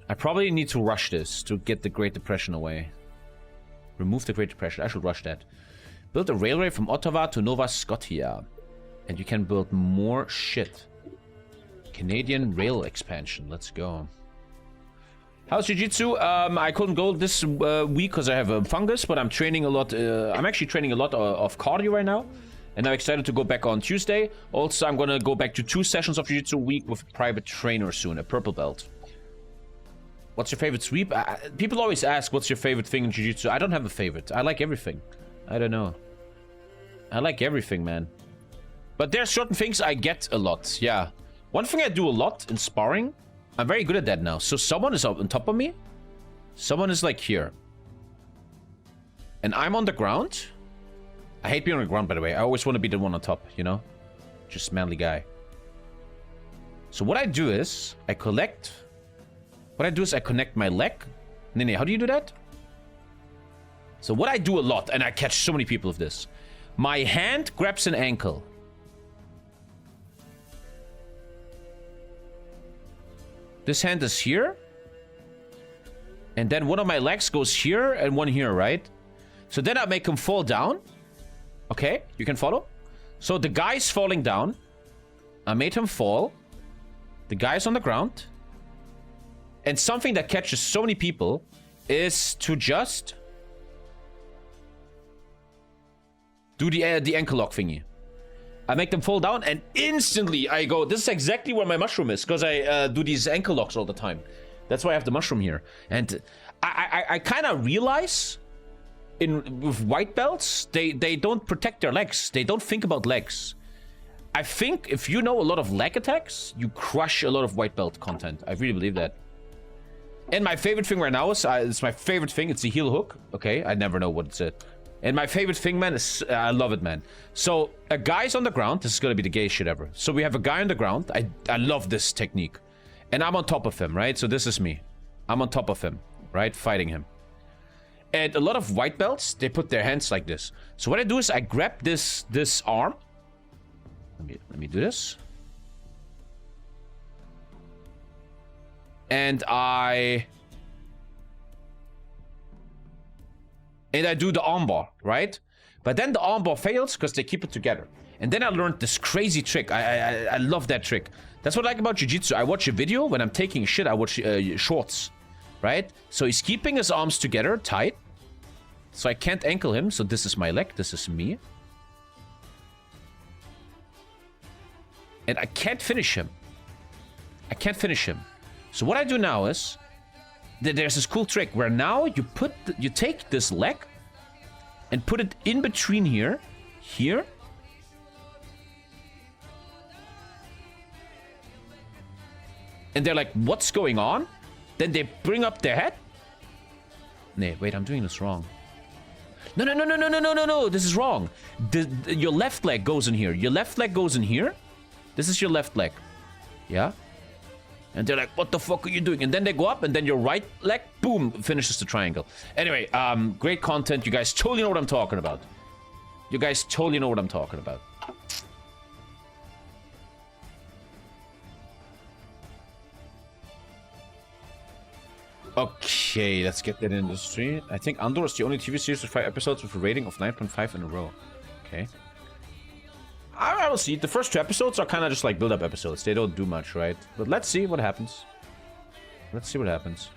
S1: I probably need to rush this to get the Great Depression away. Remove the Great Depression. I should rush that. Build a railway from Ottawa to Nova Scotia. And you can build more shit. Canadian rail expansion. Let's go. How's Jiu-Jitsu? I couldn't go this week because I have a fungus, but I'm training a lot. I'm actually training a lot of cardio right now. And I'm excited to go back on Tuesday. Also, I'm going to go back to 2 sessions of Jiu-Jitsu a week with a private trainer soon, a purple belt. What's your favorite sweep? People always ask, what's your favorite thing in Jiu-Jitsu? I don't have a favorite. I like everything. I don't know. I like everything, man. But there are certain things I get a lot, yeah. One thing I do a lot in sparring, I'm very good at that now. So someone is up on top of me. Someone is like here. And I'm on the ground. I hate being on the ground, by the way. I always want to be the one on top, you know? Just manly guy. So what I do is, I collect... What I do is I connect my leg. Nene, how do you do that? So what I do a lot, and I catch so many people with this. My hand grabs an ankle. This hand is here. And then one of my legs goes here and one here, right? So then I make him fall down. Okay, you can follow. So the guy's falling down. I made him fall. The guy's on the ground. And something that catches so many people is to just do the ankle lock thingy. I make them fall down and instantly I go, this is exactly where my mushroom is, because I do these ankle locks all the time. That's why I have the mushroom here. And I kind of realize with white belts, they don't protect their legs. They don't think about legs. I think if you know a lot of leg attacks, you crush a lot of white belt content. I really believe that. And my favorite thing right now is, it's my favorite thing. It's the heel hook. Okay, I never know what it's it. And my favorite thing, man, is, I love it, man. So a guy's on the ground. This is going to be the gayest shit ever. So we have a guy on the ground. I love this technique. And I'm on top of him, right? So this is me. I'm on top of him, right? Fighting him. And a lot of white belts, they put their hands like this. So what I do is I grab this arm. Let me do this. And I do the armbar, right? But then the armbar fails because they keep it together. And then I learned this crazy trick. I love that trick. That's what I like about jiu-jitsu. I watch a video. When I'm taking shit, I watch shorts, right? So he's keeping his arms together, tight. So I can't ankle him. So this is my leg. This is me. And I can't finish him. I can't finish him. So what I do now is, there's this cool trick where now you take this leg and put it in between here, and they're like, what's going on? Then they bring up their head. Nee, wait, I'm doing this wrong. No, this is wrong. Your left leg goes in here. Your left leg goes in here. This is your left leg. Yeah? And they're like, what the fuck are you doing? And then they go up, and then your right leg, boom, finishes the triangle. Anyway, great content. You guys totally know what I'm talking about. You guys totally know what I'm talking about. Okay, let's get that in the stream. I think Andor is the only TV series with 5 episodes with a rating of 9.5 in a row. Okay. I will see. The first 2 episodes are kind of just like build-up episodes. They don't do much, right? But let's see what happens. Let's see what happens.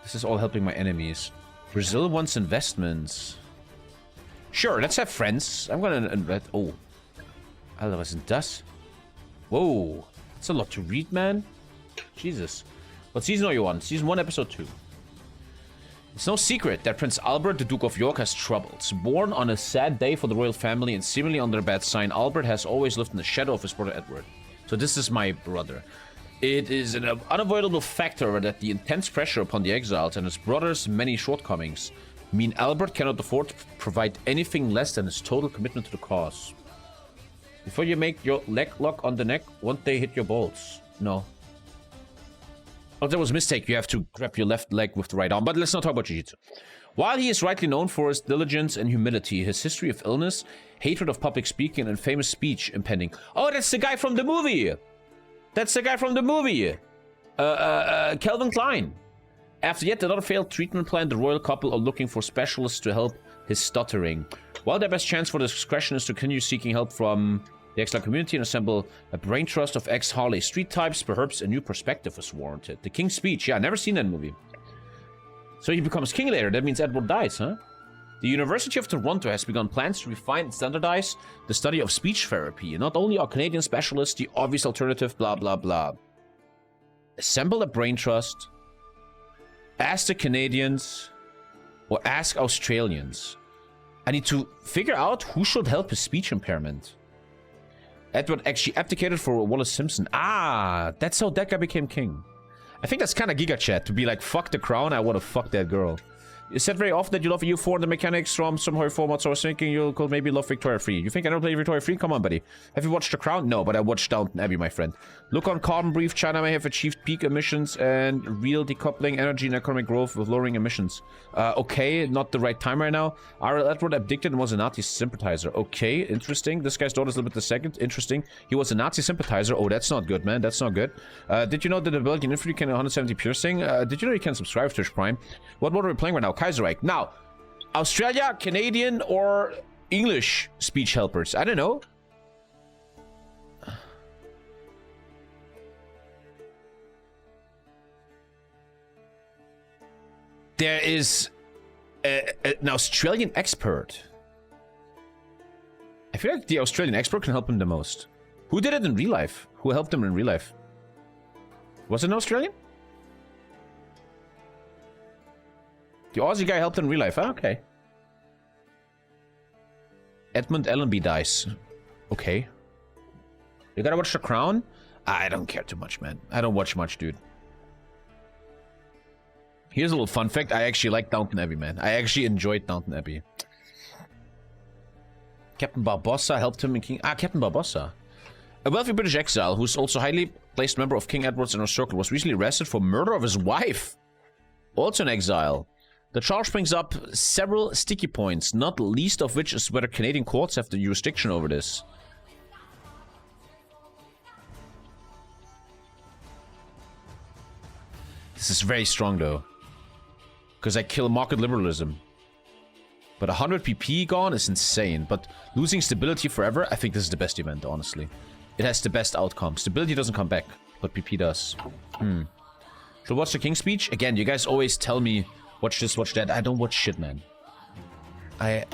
S1: This is all helping my enemies. Brazil wants investments. Sure, let's have friends. I'm gonna invest. Oh. Alter, was ist das? Whoa. That's a lot to read, man. Jesus. What season are you on? Season 1, episode 2. It's no secret that Prince Albert, the Duke of York, has troubles. Born on a sad day for the royal family and seemingly under a bad sign, Albert has always lived in the shadow of his brother Edward. So this is my brother. It is an unavoidable factor that the intense pressure upon the exiles and his brother's many shortcomings mean Albert cannot afford to provide anything less than his total commitment to the cause. Before you make your leg lock on the neck, won't they hit your balls? No. Oh, that was a mistake. You have to grab your left leg with the right arm. But let's not talk about jiu-jitsu. While he is rightly known for his diligence and humility, his history of illness, hatred of public speaking, and famous speech impending. Oh, that's the guy from the movie. That's the guy from the movie. Calvin Klein. After yet another failed treatment plan, the royal couple are looking for specialists to help his stuttering. While their best chance for discretion is to continue seeking help from the X-Line community and assemble a brain trust of ex-Harley Street types, perhaps a new perspective is warranted. The King's Speech. Yeah, never seen that movie. So he becomes king later. That means Edward dies, huh? The University of Toronto has begun plans to refine and standardize the study of speech therapy. Not only are Canadian specialists the obvious alternative, blah, blah, blah. Assemble a brain trust. Ask the Canadians. Or ask Australians. I need to figure out who should help his speech impairment. Edward actually abdicated for Wallace Simpson. Ah, that's how that guy became king. I think that's kind of Giga Chat, to be like, fuck the crown, I want to fuck that girl. You said very often that you love EU4 and the mechanics from some horror formats, so I was thinking you could maybe love Victoria 3. You think I don't play Victoria 3? Come on, buddy. Have you watched The Crown? No, but I watched Downton Abbey, my friend. Look on Carbon Brief. China may have achieved peak emissions and real decoupling energy and economic growth with lowering emissions. Okay, not the right time right now. R.L. Edward abdicted and was a Nazi sympathizer. Okay, interesting. This guy's daughter's Elizabeth II. Interesting. He was a Nazi sympathizer. Oh, that's not good, man. That's not good. Did you know that the Belgian infantry can 170 piercing? Did you know you can subscribe to Twitch Prime? What are we playing right now? Kaiserreich. Now, Australia, Canadian, or English speech helpers? I don't know. There is an Australian expert. I feel like the Australian expert can help him the most. Who did it in real life? Who helped him in real life? Was it an Australian? The Aussie guy helped in real life. Ah, okay. Edmund Allenby dies. Okay. You gotta watch The Crown? I don't care too much, man. I don't watch much, dude. Here's a little fun fact. I actually like Downton Abbey, man. I actually enjoyed Downton Abbey. Captain Barbossa helped him in King... Ah, Captain Barbossa. A wealthy British exile, who's also highly placed member of King Edward's inner circle, was recently arrested for murder of his wife. Also in exile. The charge brings up several sticky points, not least of which is whether Canadian courts have the jurisdiction over this. This is very strong, though. Because I kill market liberalism. But 100 PP gone is insane. But losing stability forever, I think this is the best event, honestly. It has the best outcome. Stability doesn't come back, but PP does. So watch the King's Speech? Again, you guys always tell me, watch this, watch that. I don't watch shit, man. I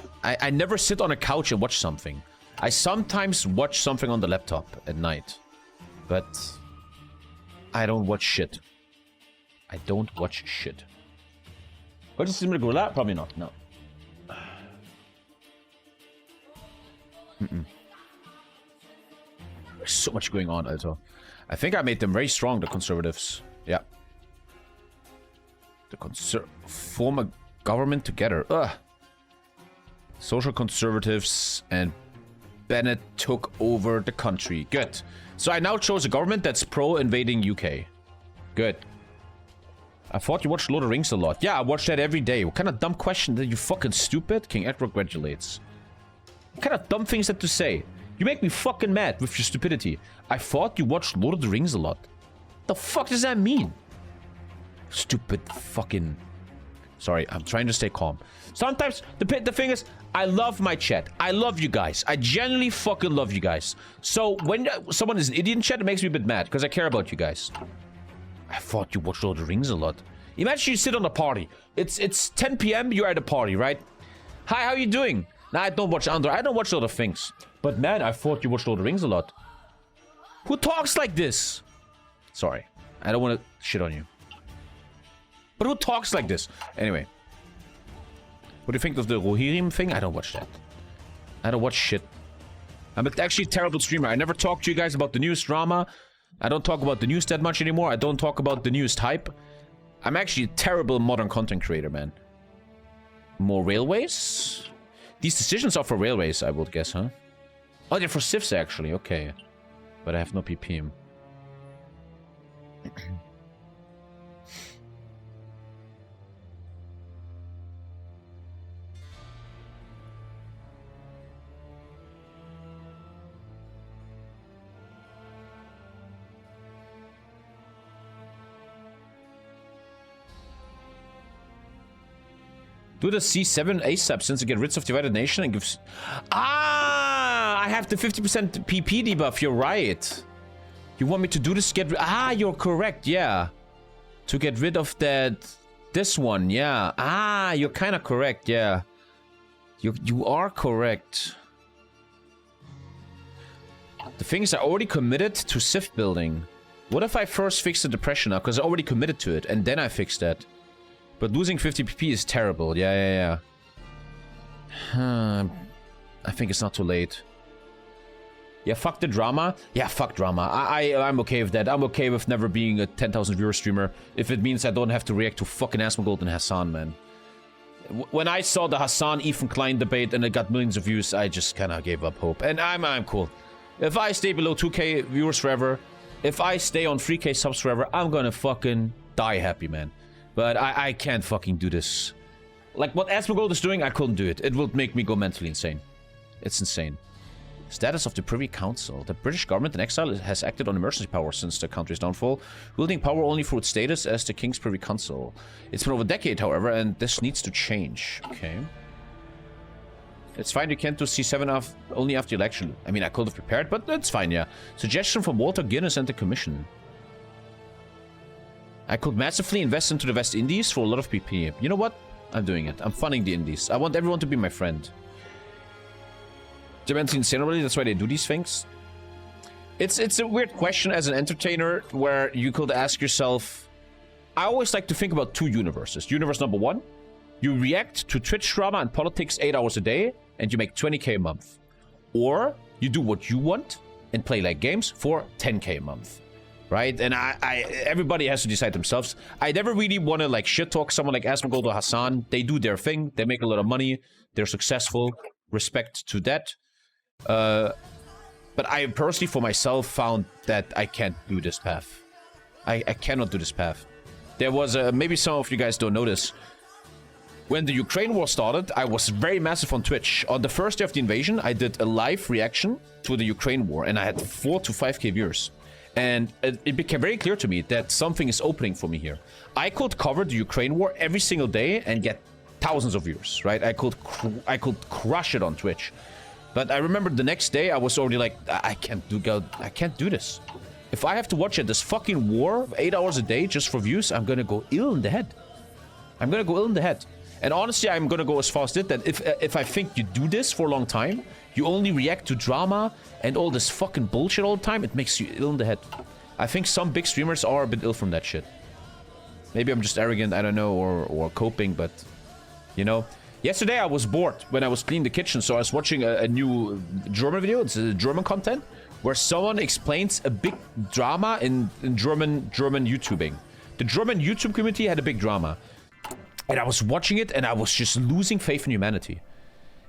S1: never sit on a couch and watch something. I sometimes watch something on the laptop at night. But I don't watch shit. I don't watch shit. What is similar gorilla? Probably not. No. There's so much going on, Alto. I think I made them very strong, the conservatives. Yeah. The form a government together. Ugh. Social conservatives and Bennett took over the country. Good. So I now chose a government that's pro-invading UK. Good. I thought you watched Lord of the Rings a lot. Yeah, I watch that every day. What kind of dumb question? Are you fucking stupid? King Edward gratulates. What kind of dumb things that to say? You make me fucking mad with your stupidity. I thought you watched Lord of the Rings a lot. The fuck does that mean? Stupid fucking... Sorry, I'm trying to stay calm. Sometimes, the thing is, I love my chat. I love you guys. I genuinely fucking love you guys. So, when someone is an idiot in chat, it makes me a bit mad, because I care about you guys. I thought you watched Lord of the Rings a lot. Imagine you sit on a party. It's 10 PM, you're at a party, right? Hi, how you doing? Nah, I don't watch Andor. I don't watch a lot of things. But man, I thought you watched Lord of the Rings a lot. Who talks like this? Sorry. I don't want to shit on you. But who talks like this? Anyway. What do you think of the Rohirrim thing? I don't watch that. I don't watch shit. I'm actually a terrible streamer. I never talk to you guys about the news drama. I don't talk about the news that much anymore. I don't talk about the newest hype. I'm actually a terrible modern content creator, man. More railways? These decisions are for railways, I would guess, huh? Oh, they're for civs, actually. Okay. But I have no PPM. Do the C7 ASAP since it gets rid of divided nation and gives... Ah! I have the 50% PP debuff, you're right. You want me to do this, you're correct, yeah. To get rid of that... This one, yeah. Ah, you're kind of correct, yeah. You are correct. The thing is, I already committed to Civ building. What if I first fix the depression now? Because I already committed to it, and then I fix that. But losing 50 PP is terrible. Yeah. I think it's not too late. Yeah, fuck the drama. Yeah, fuck drama. I'm okay with that. I'm okay with never being a 10,000 viewer streamer if it means I don't have to react to fucking Asmongold and Hassan, man. When I saw the Hassan-Ethan Klein debate and it got millions of views, I just kind of gave up hope. And I'm cool. If I stay below 2K viewers forever, if I stay on 3K subs forever, I'm gonna fucking die happy, man. But I can't fucking do this. Like what Asmongold is doing, I couldn't do it. It would make me go mentally insane. It's insane. Status of the Privy Council. The British government in exile has acted on emergency power since the country's downfall, wielding power only through its status as the King's Privy Council. It's been over a decade, however, and this needs to change. Okay. It's fine, you can't do C7 only after the election. I mean, I could have prepared, but that's fine, yeah. Suggestion from Walter Guinness and the Commission. I could massively invest into the West Indies for a lot of PP. You know what? I'm doing it. I'm funding the Indies. I want everyone to be my friend. They're mentally insane already, that's why they do these things. It's a weird question as an entertainer where you could ask yourself... I always like to think about two universes. Universe number one, you react to Twitch drama and politics 8 hours a day and you make 20k a month. Or you do what you want and play like games for 10k a month. Right? And everybody has to decide themselves. I never really want to like shit talk someone like Asmongold or Hassan. They do their thing, they make a lot of money, they're successful. Respect to that. But I personally, for myself, found that I can't do this path. I cannot do this path. There was maybe some of you guys don't know this. When the Ukraine war started, I was very massive on Twitch. On the first day of the invasion, I did a live reaction to the Ukraine war, and I had 4 to 5k viewers. And it became very clear to me that something is opening for me here. I could cover the Ukraine war every single day and get thousands of viewers, right? I could crush it on Twitch. But I remember the next day I was already like, I can't do this. If I have to watch this fucking war 8 hours a day just for views, I'm gonna go ill in the head. I'm gonna go ill in the head. And honestly, I'm gonna go as far as that if I think you do this for a long time, you only react to drama and all this fucking bullshit all the time, it makes you ill in the head. I think some big streamers are a bit ill from that shit. Maybe I'm just arrogant, I don't know, or coping, but you know. Yesterday I was bored when I was cleaning the kitchen, so I was watching a new German video. It's a German content where someone explains a big drama in German YouTubing. The German YouTube community had a big drama. And I was watching it and I was just losing faith in humanity.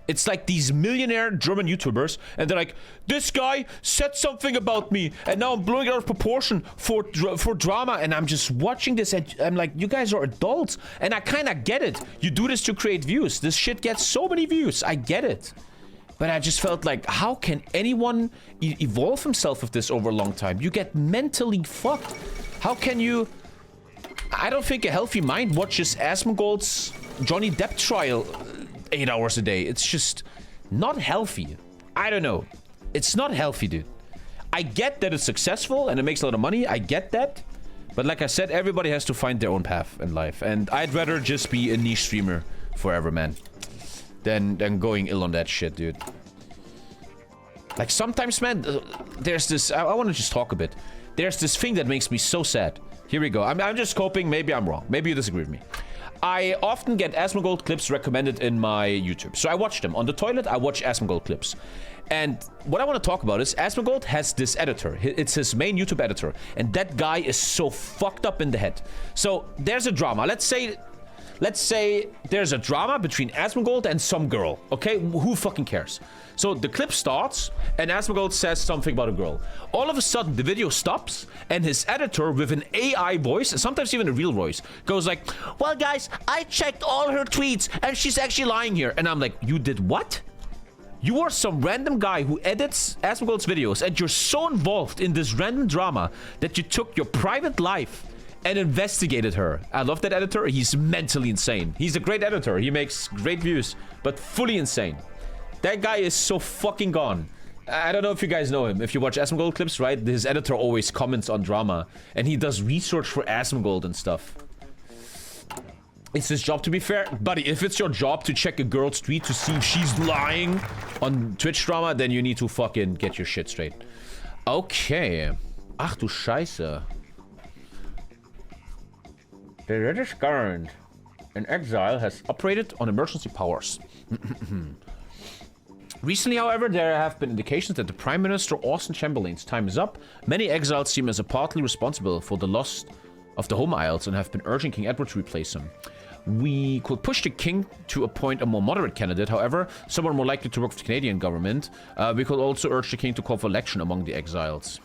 S1: It's like these millionaire German YouTubers, and they're like, this guy said something about me, and now I'm blowing it out of proportion for drama, and I'm just watching this, and I'm like, you guys are adults, and I kind of get it. You do this to create views. This shit gets so many views. I get it. But I just felt like, how can anyone evolve himself with this over a long time? You get mentally fucked. How can you... I don't think a healthy mind watches Asmongold's Johnny Depp trial 8 hours a day. It's just not healthy. I don't know. It's not healthy, dude. I get that it's successful and it makes a lot of money. I get that. But like I said, everybody has to find their own path in life. And I'd rather just be a niche streamer forever, man. Than going ill on that shit, dude. Like sometimes, man, there's this... I want to just talk a bit. There's this thing that makes me so sad. Here we go. I'm just coping. Maybe I'm wrong. Maybe you disagree with me. I often get Asmongold clips recommended in my YouTube. So I watch them. On the toilet, I watch Asmongold clips. And what I want to talk about is Asmongold has this editor. It's his main YouTube editor. And that guy is so fucked up in the head. So there's a drama. Let's say there's a drama between Asmongold and some girl. Okay? Who fucking cares? So the clip starts, and Asmongold says something about a girl. All of a sudden, the video stops, and his editor, with an AI voice, and sometimes even a real voice, goes like, well, guys, I checked all her tweets, and she's actually lying here. And I'm like, you did what? You are some random guy who edits Asmongold's videos, and you're so involved in this random drama that you took your private life and investigated her. I love that editor. He's mentally insane. He's a great editor. He makes great views, but fully insane. That guy is so fucking gone. I don't know if you guys know him. If you watch Asmongold clips, right? His editor always comments on drama. And he does research for Asmongold and stuff. It's his job, to be fair. Buddy, if it's your job to check a girl's tweet to see if she's lying on Twitch drama, then you need to fucking get your shit straight. Okay. Ach du Scheiße. The British government in exile has operated on emergency powers. Recently, however, there have been indications that the Prime Minister Austin Chamberlain's time is up. Many exiles seem as partly responsible for the loss of the home isles and have been urging King Edward to replace him. We could push the king to appoint a more moderate candidate, however, someone more likely to work for the Canadian government. We could also urge the king to call for election among the exiles.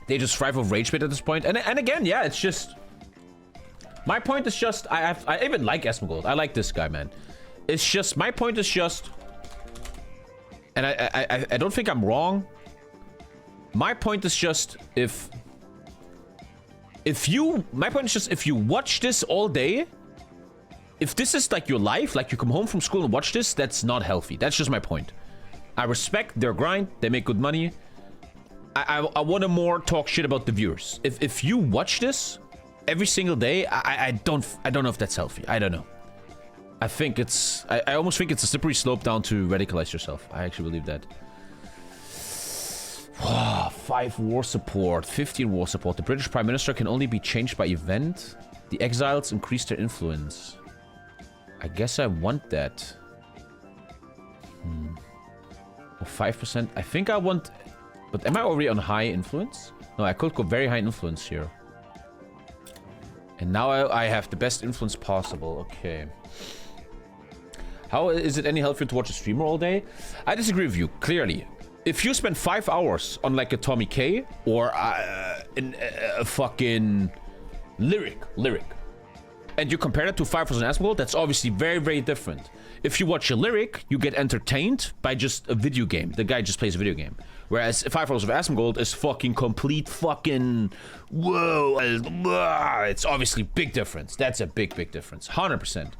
S1: They just thrive of rage bait at this point. And again, yeah, it's just... My point is just... I even like Asmongold. I like this guy, man. It's just... My point is just... And I don't think I'm wrong. My point is just... If you... My point is just... If you watch this all day... If this is like your life, like you come home from school and watch this, that's not healthy. That's just my point. I respect their grind. They make good money. I want to more talk shit about the viewers. If you watch this every single day, I don't know if that's healthy. I don't know. I think it's... I almost think it's a slippery slope down to radicalize yourself. I actually believe that. 5 war support, 15 war support. The British Prime Minister can only be changed by event. The exiles increase their influence. I guess I want that. Or 5%. I think I want... But am I already on high influence? No, I could go very high influence here. And now I have the best influence possible. Okay. How is it any healthier to watch a streamer all day? I disagree with you, clearly. If you spend 5 hours on like a TommyKay or a fucking lyric, and you compare that to 5 hours on Asmongold, that's obviously very, very different. If you watch a lyric, you get entertained by just a video game. The guy just plays a video game. Whereas 5 hours of Asmongold is fucking complete fucking... Whoa. It's obviously big difference. That's a big, big difference. 100%.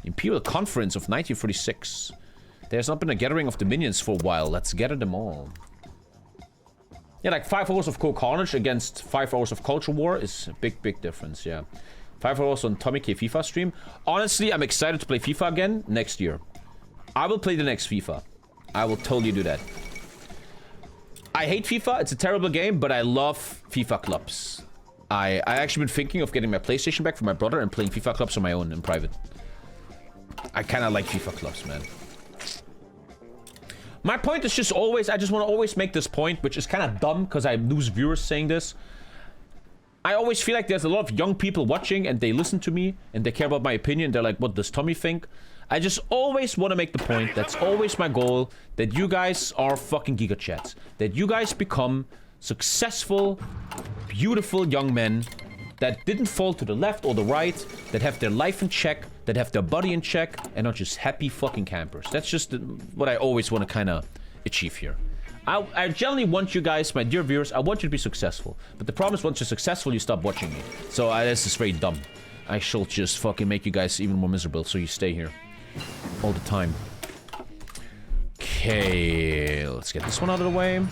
S1: Imperial Conference of 1946. There's not been a gathering of dominions for a while. Let's gather them all. Yeah, like 5 hours of co-carnage against 5 hours of culture war is a big, big difference, yeah. 5 hours on TommyKay FIFA stream. Honestly, I'm excited to play FIFA again next year. I will play the next FIFA. I will totally do that. I hate FIFA. It's a terrible game, but I love FIFA clubs. I actually been thinking of getting my PlayStation back for my brother and playing FIFA clubs on my own in private. I kind of like FIFA clubs, man. My point is just always, I just want to always make this point, which is kind of dumb because I lose viewers saying this. I always feel like there's a lot of young people watching and they listen to me and they care about my opinion. They're like, what does Tommy think? I just always want to make the point, that's always my goal, that you guys are fucking Giga Chats. That you guys become successful, beautiful young men that didn't fall to the left or the right, that have their life in check, that have their body in check, and not just happy fucking campers. That's just what I always want to kind of achieve here. I generally want you guys, my dear viewers, I want you to be successful. But the problem is once you're successful, you stop watching me. So this is very dumb. I shall just fucking make you guys even more miserable, so you stay here all the time. Okay, let's get this one out of the way.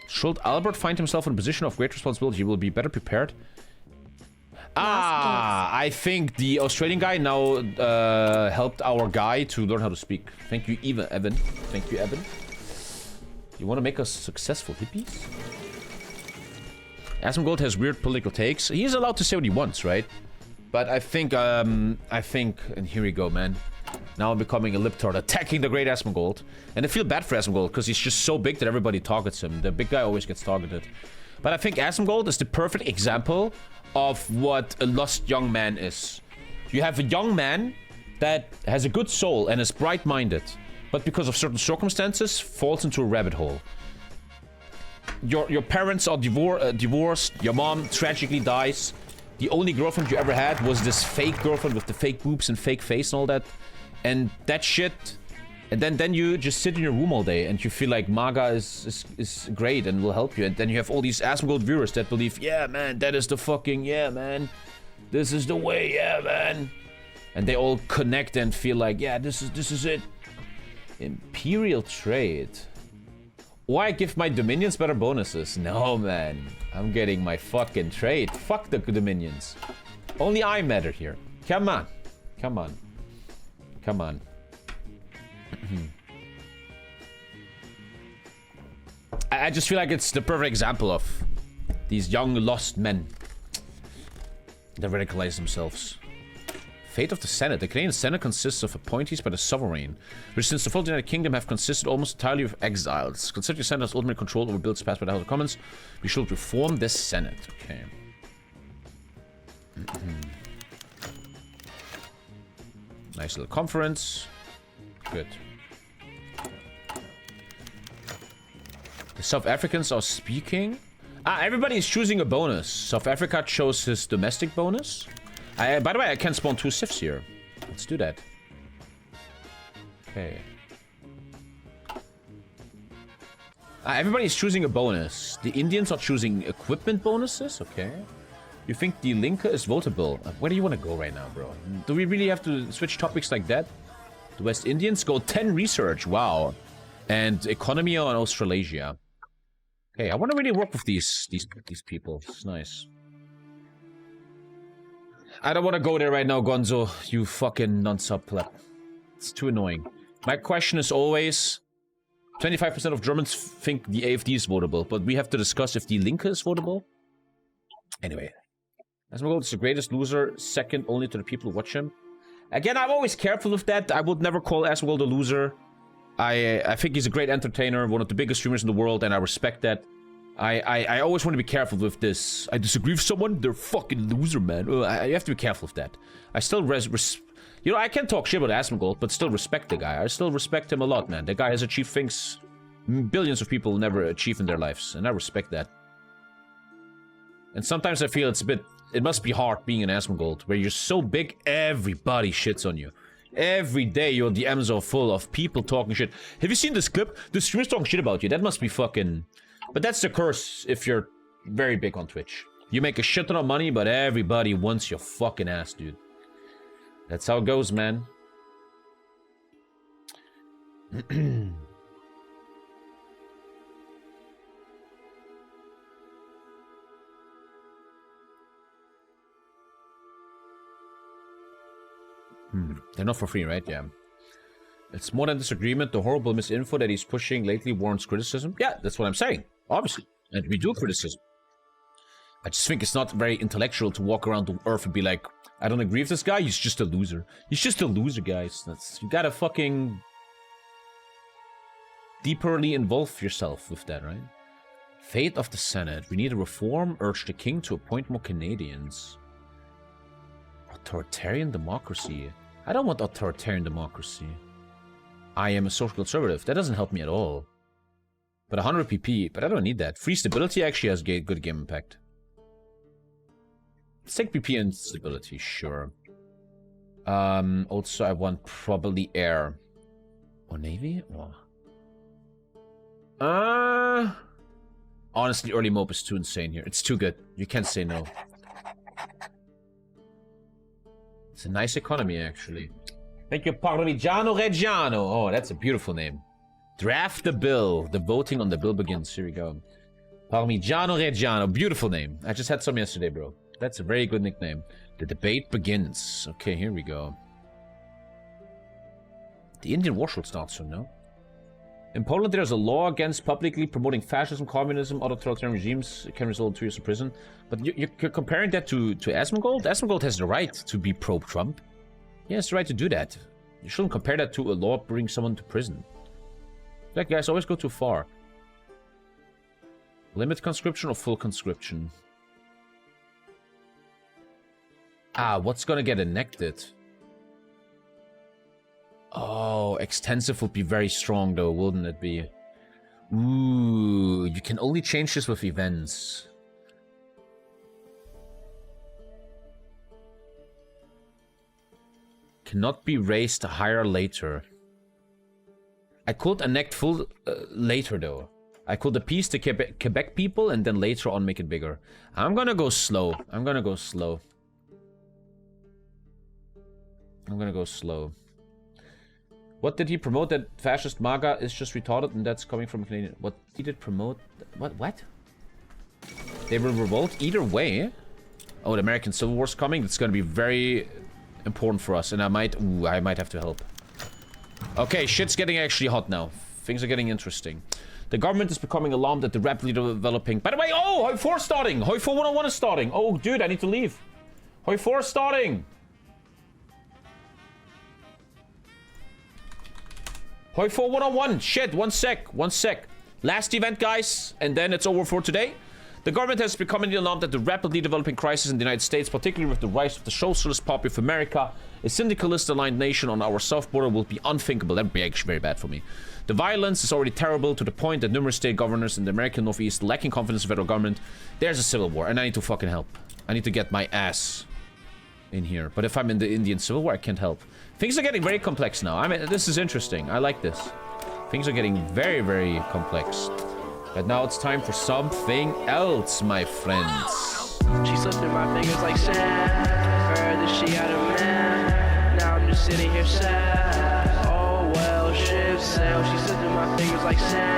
S1: Should Albert find himself in a position of great responsibility, he will be better prepared. I think the Australian guy now helped our guy to learn how to speak. Thank you, Evan. Thank you, Evan. You want to make us successful hippies? Asmongold has weird political takes. He's allowed to say what he wants, right? But I think, and here we go, man. Now I'm becoming a libtard, attacking the great Asmongold. And I feel bad for Asmongold, because he's just so big that everybody targets him. The big guy always gets targeted. But I think Asmongold is the perfect example of what a lost young man is. You have a young man that has a good soul and is bright-minded, but because of certain circumstances, falls into a rabbit hole. Your parents are divorced, your mom tragically dies. The only girlfriend you ever had was this fake girlfriend with the fake boobs and fake face and all that. And that shit... And then you just sit in your room all day and you feel like MAGA is great and will help you. And then you have all these Asmongold viewers that believe, yeah, man, that is the fucking, yeah, man. This is the way, yeah, man. And they all connect and feel like, yeah, this is it. Imperial trade. Why give my dominions better bonuses? No, man. I'm getting my fucking trade. Fuck the dominions. Only I matter here. Come on. Come on. Come on. I just feel like it's the perfect example of these young lost men that radicalize themselves. Fate of the Senate. The Canadian Senate consists of appointees by the sovereign, which since the fall of the United Kingdom have consisted almost entirely of exiles. Considering the Senate has ultimate control over bills passed by the House of Commons, we should reform this Senate. Okay. Nice little conference. Good. The South Africans are speaking. Everybody is choosing a bonus. South Africa chose his domestic bonus. By the way, I can spawn 2 sifs here. Let's do that. Okay. Everybody's choosing a bonus. The Indians are choosing equipment bonuses. Okay. You think the Linke is votable? Where do you want to go right now, bro? Do we really have to switch topics like that? The West Indians go 10 research. Wow. And economy on Australasia. Okay, I want to really work with these people. It's nice. I don't want to go there right now, Gonzo. You fucking non-sub pleb. It's too annoying. My question is always... 25% of Germans think the AFD is votable, but we have to discuss if the Linke is votable. Anyway. Asmongold is the greatest loser, second only to the people who watch him. Again, I'm always careful with that. I would never call Asmongold a loser. I think he's a great entertainer, one of the biggest streamers in the world, and I respect that. I always want to be careful with this. I disagree with someone, they're fucking loser, man. You have to be careful with that. I still you know, I can talk shit about Asmongold, but still respect the guy. I still respect him a lot, man. The guy has achieved things billions of people never achieve in their lives, and I respect that. And sometimes I feel it must be hard being an Asmongold, where you're so big, everybody shits on you. Every day your DMs are full of people talking shit. Have you seen this clip? The streamer's talking shit about you. That must be fucking... But that's the curse if you're very big on Twitch. You make a shit ton of money, but everybody wants your fucking ass, dude. That's how it goes, man. They're not for free, right? Yeah. It's more than disagreement. The horrible misinfo that he's pushing lately warrants criticism. Yeah, that's what I'm saying. Obviously. And we do criticism. I just think it's not very intellectual to walk around the earth and be like, I don't agree with this guy, he's just a loser. He's just a loser, guys. You gotta fucking... deeperly involve yourself with that, right? Fate of the Senate. We need a reform. Urge the king to appoint more Canadians. Authoritarian democracy. I don't want authoritarian democracy. I am a social conservative. That doesn't help me at all. But 100 PP. But I don't need that. Free stability actually has good game impact. Let's take PP and stability, sure. Also, I want probably air. Or navy? Oh. Honestly, early mob is too insane here. It's too good. You can't say no. It's a nice economy, actually. Thank you, Parmigiano Reggiano. Oh, that's a beautiful name. Draft the bill. The voting on the bill begins. Here we go. Parmigiano Reggiano. Beautiful name. I just had some yesterday, bro. That's a very good nickname. The debate begins. Okay, here we go. The Indian war should start soon, no? In Poland, there's a law against publicly promoting fascism, communism, other totalitarian regimes. It can result in 2 years in prison. But you're comparing that to Asmongold? Asmongold has the right to be pro-Trump. He has the right to do that. You shouldn't compare that to a law bringing someone to prison. That guys always go too far. Limit conscription or full conscription? What's gonna get enacted? Oh, extensive would be very strong though, wouldn't it be? Ooh, you can only change this with events. Cannot be raised higher later. I could enact full later though. I could appease the Quebec people and then later on make it bigger. I'm gonna go slow. I'm gonna go slow. What did he promote? That fascist MAGA is just retarded and that's coming from a Canadian. What he did promote? What? They will revolt either way. Oh, the American Civil War's coming. It's gonna be very important for us, and I might have to help. Okay, shit's getting actually hot now. Things are getting interesting. The government is becoming alarmed at the rapidly developing... By the way, oh, Hoi 4 starting! Hoi 4 101 is starting! Oh, dude, I need to leave. Hoi 4 is starting! Hoi 4 101. Shit, one sec. Last event, guys, and then it's over for today. The government has become alarmed at the rapidly developing crisis in the United States, particularly with the rise of the socialist party of America. A syndicalist-aligned nation on our south border will be unthinkable. That would be actually very bad for me. The violence is already terrible to the point that numerous state governors in the American Northeast lacking confidence in the federal government. There's a civil war, and I need to fucking help. I need to get my ass in here. But if I'm in the Indian Civil War, I can't help. Things are getting very complex now. I mean, this is interesting. I like this. Things are getting very, very complex. But now it's time for something else, my friends.
S5: She slipped through my fingers like sand. Further she had a man. Now I'm just sitting here sad. Oh well, ship sail. She slipped through my fingers like sand.